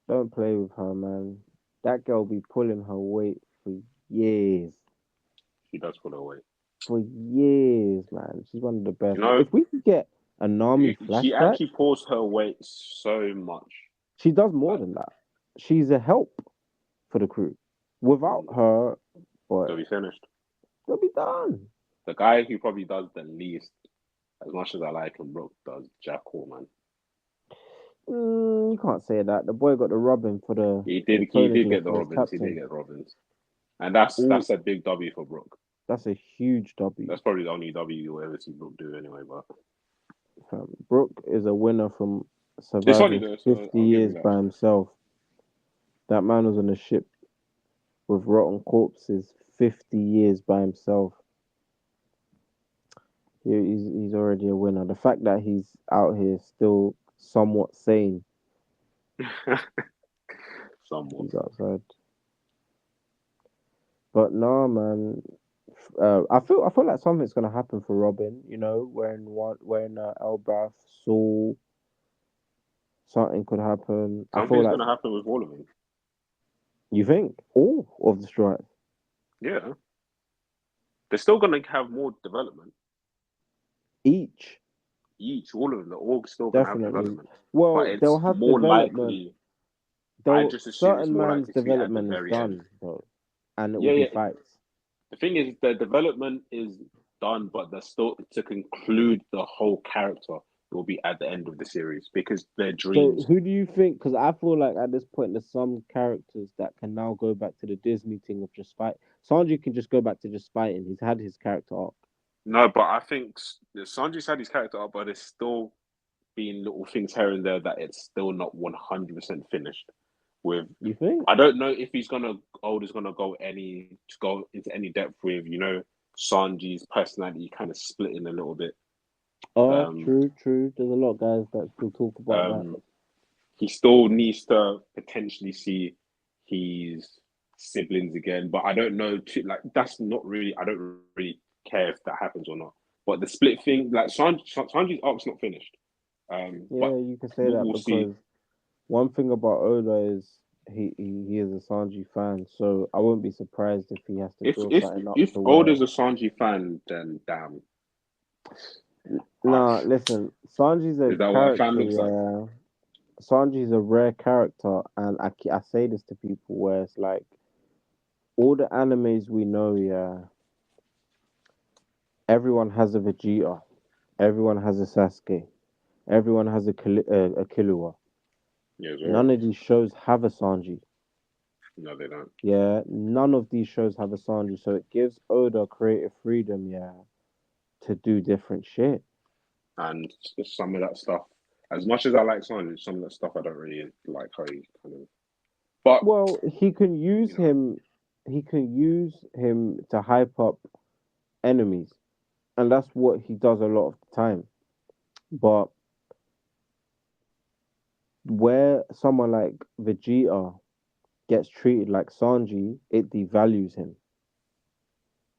Don't play with her, man. That girl be pulling her weight for years. She does pull her weight. For years, man. She's one of the best. You know, If we could get a Nami she flashback, actually pulls her weight so much. she does more Like, than that. She's a help for the crew. Without her, boy, to be finished. they'll be done. The guy who probably does the least, as much as I like him, Brooke does Jack Hall, man. You can't say that. The boy got the rubbing for the He Tony did Deal get the for his Robins. He did captain. get Robins, and All that's a big W for Brooke. that's a huge W. That's probably the only W you'll ever see Brooke do anyway. But Brooke is a winner from it's funny surviving though, so 50 I'll give him years that. by himself. That man was on a ship with rotten corpses 50 years by himself. He's already a winner. The fact that he's out here still somewhat sane, Somewhat. he's outside. But no, man. I feel like something's gonna happen for Robin. You know, when Elbaf Saul, something could happen. I feel Something's like gonna happen with all of them. you think all of the strikes Yeah, they're still gonna have more development. each All of them, they're all still gonna have definitely. development. But Well, they'll it's have more development. likely. I They'll just assume it's certain more man's likely to be at the development is very end. done though, and it will Yeah, be yeah. fights. The thing is, the development is done, but they're still to conclude the whole character will be at the end of the series because their So dreams. who do you think? Because I feel like at this point there's some characters that can now go back to the Disney thing of just fight. Sanji can just go back to just fighting. He's had his character arc. No, but I think Sanji's had his character up, but there's still been little things here and there that it's still not 100% finished. With You think? I don't know if Oda's gonna go into any depth with Sanji's personality kind of splitting a little bit. Oh, Um, true, true. There's a lot of guys that still talk about that. um, he still needs to potentially see his siblings again, but I don't know. That's not really. I don't really care if that happens or not. But the split thing, like Sanji's arc's not finished. Yeah, But you can say that we'll see. because one thing about Oda is he is a Sanji fan, so I wouldn't be surprised if he has to If draw if something up if to where. Oda's a Sanji fan, then damn. Nah, listen, Sanji's a Is that what a fan character, looks like? yeah. Sanji's a rare character, and I say this to people where it's like all the animes we know, yeah, everyone has a Vegeta, everyone has a Sasuke, everyone has a Killua. Yeah, None Zoro. of these shows have a Sanji. No, they don't. Yeah, none of these shows have a Sanji, so it gives Oda creative freedom, yeah, to do different shit. And some of that stuff, as much as I like Sanji, some of that stuff I don't really like how he kind of. But Well, he can use you know, him. he can use him to hype up enemies, and that's what he does a lot of the time. But where someone like Vegeta gets treated like Sanji, it devalues him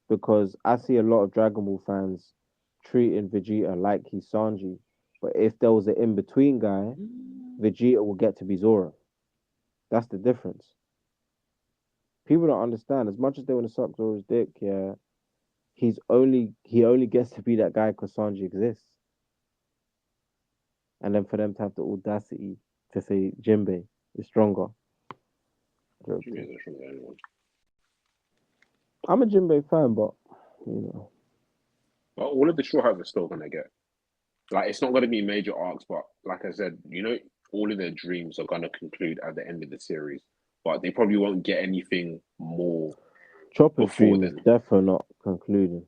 because I see a lot of Dragon Ball fans treating Vegeta like he's Sanji. But if there was an in between guy, Vegeta will get to be Zoro. That's the difference. People don't understand. As much as they want to suck Zoro's dick, yeah, he only gets to be that guy because Sanji exists. And then for them to have the audacity to say Jinbei is stronger. Jimmy isn't from anyone. I'm a Jinbei fan, but you know, But all of the Straw Hats are still gonna get. Like, it's not gonna be major arcs, but like I said, all of their dreams are gonna conclude at the end of the series. But they probably won't get anything more Chopper's before dream is then. definitely not concluding.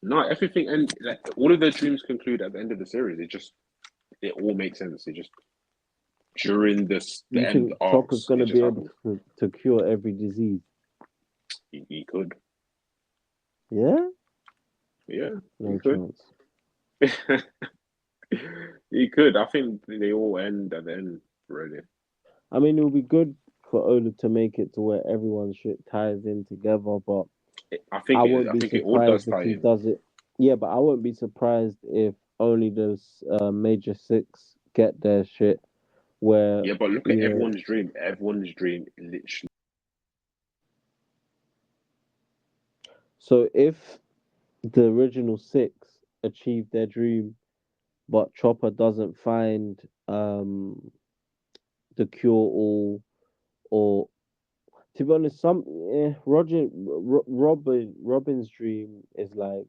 No, everything and like, all of their dreams conclude at the end of the series. It all makes sense. It just during the You end think Chopper's arcs, gonna it be just able happens. to cure every disease? He could, Yeah, yeah, he no could. chance. He could. I think they all end at the end, really. I mean, it would be good for Oda to make it to where everyone's shit ties in together, but I won't I be think it all does surprised if tie he in. does it. Yeah, but I won't be surprised if only those major six get their shit. Where Yeah, but look at you know, everyone's dream. Everyone's dream, literally. so if the original six achieve their dream, but Chopper doesn't find the cure all, or to be honest, Robin's dream is like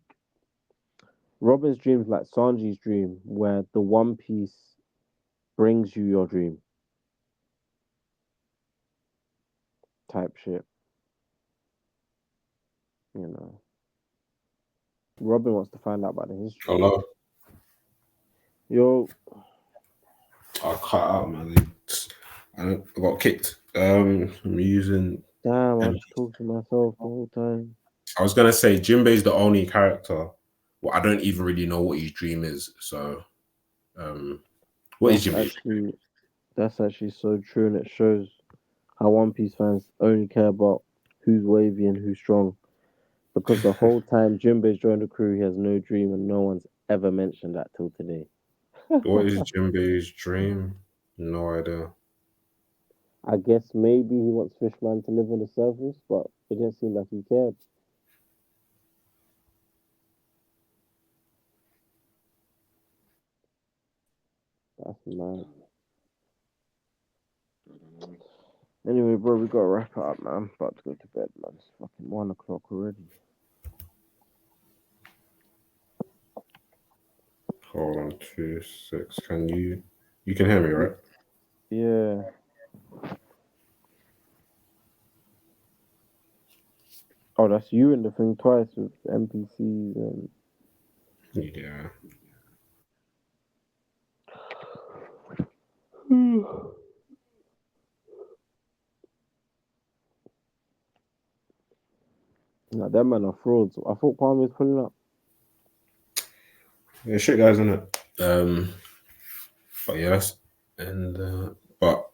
Sanji's dream, where the One Piece brings you your dream type shit. You know, Robin wants to find out about the history. Hello. Yo, I cut out, man. I got kicked. I'm using. damn, I just talked to myself the whole time. I was gonna say Jinbei's the only character. Well, I don't even really know what his dream is. So, what is That's Jinbei's dream? actually that's actually so true, and it shows how One Piece fans only care about who's wavy and who's strong. Because the whole time Jinbei's joined the crew, he has no dream, and no one's ever mentioned that till today. What is Jinbei's dream? No idea. I guess maybe he wants Fishman to live on the surface, but it didn't seem like he cared. That's mad. Anyway, bro, we gotta wrap it up, man. I'm about to go to bed, man. It's fucking 1 o'clock already. Hold on, 2 6. Can you? You can hear me, right? Yeah. Oh, that's you in the thing twice with NPCs and. Yeah. Nah, them men are frauds. I thought Kwame was pulling up. Yeah, shit, guys, isn't it? But yes, and but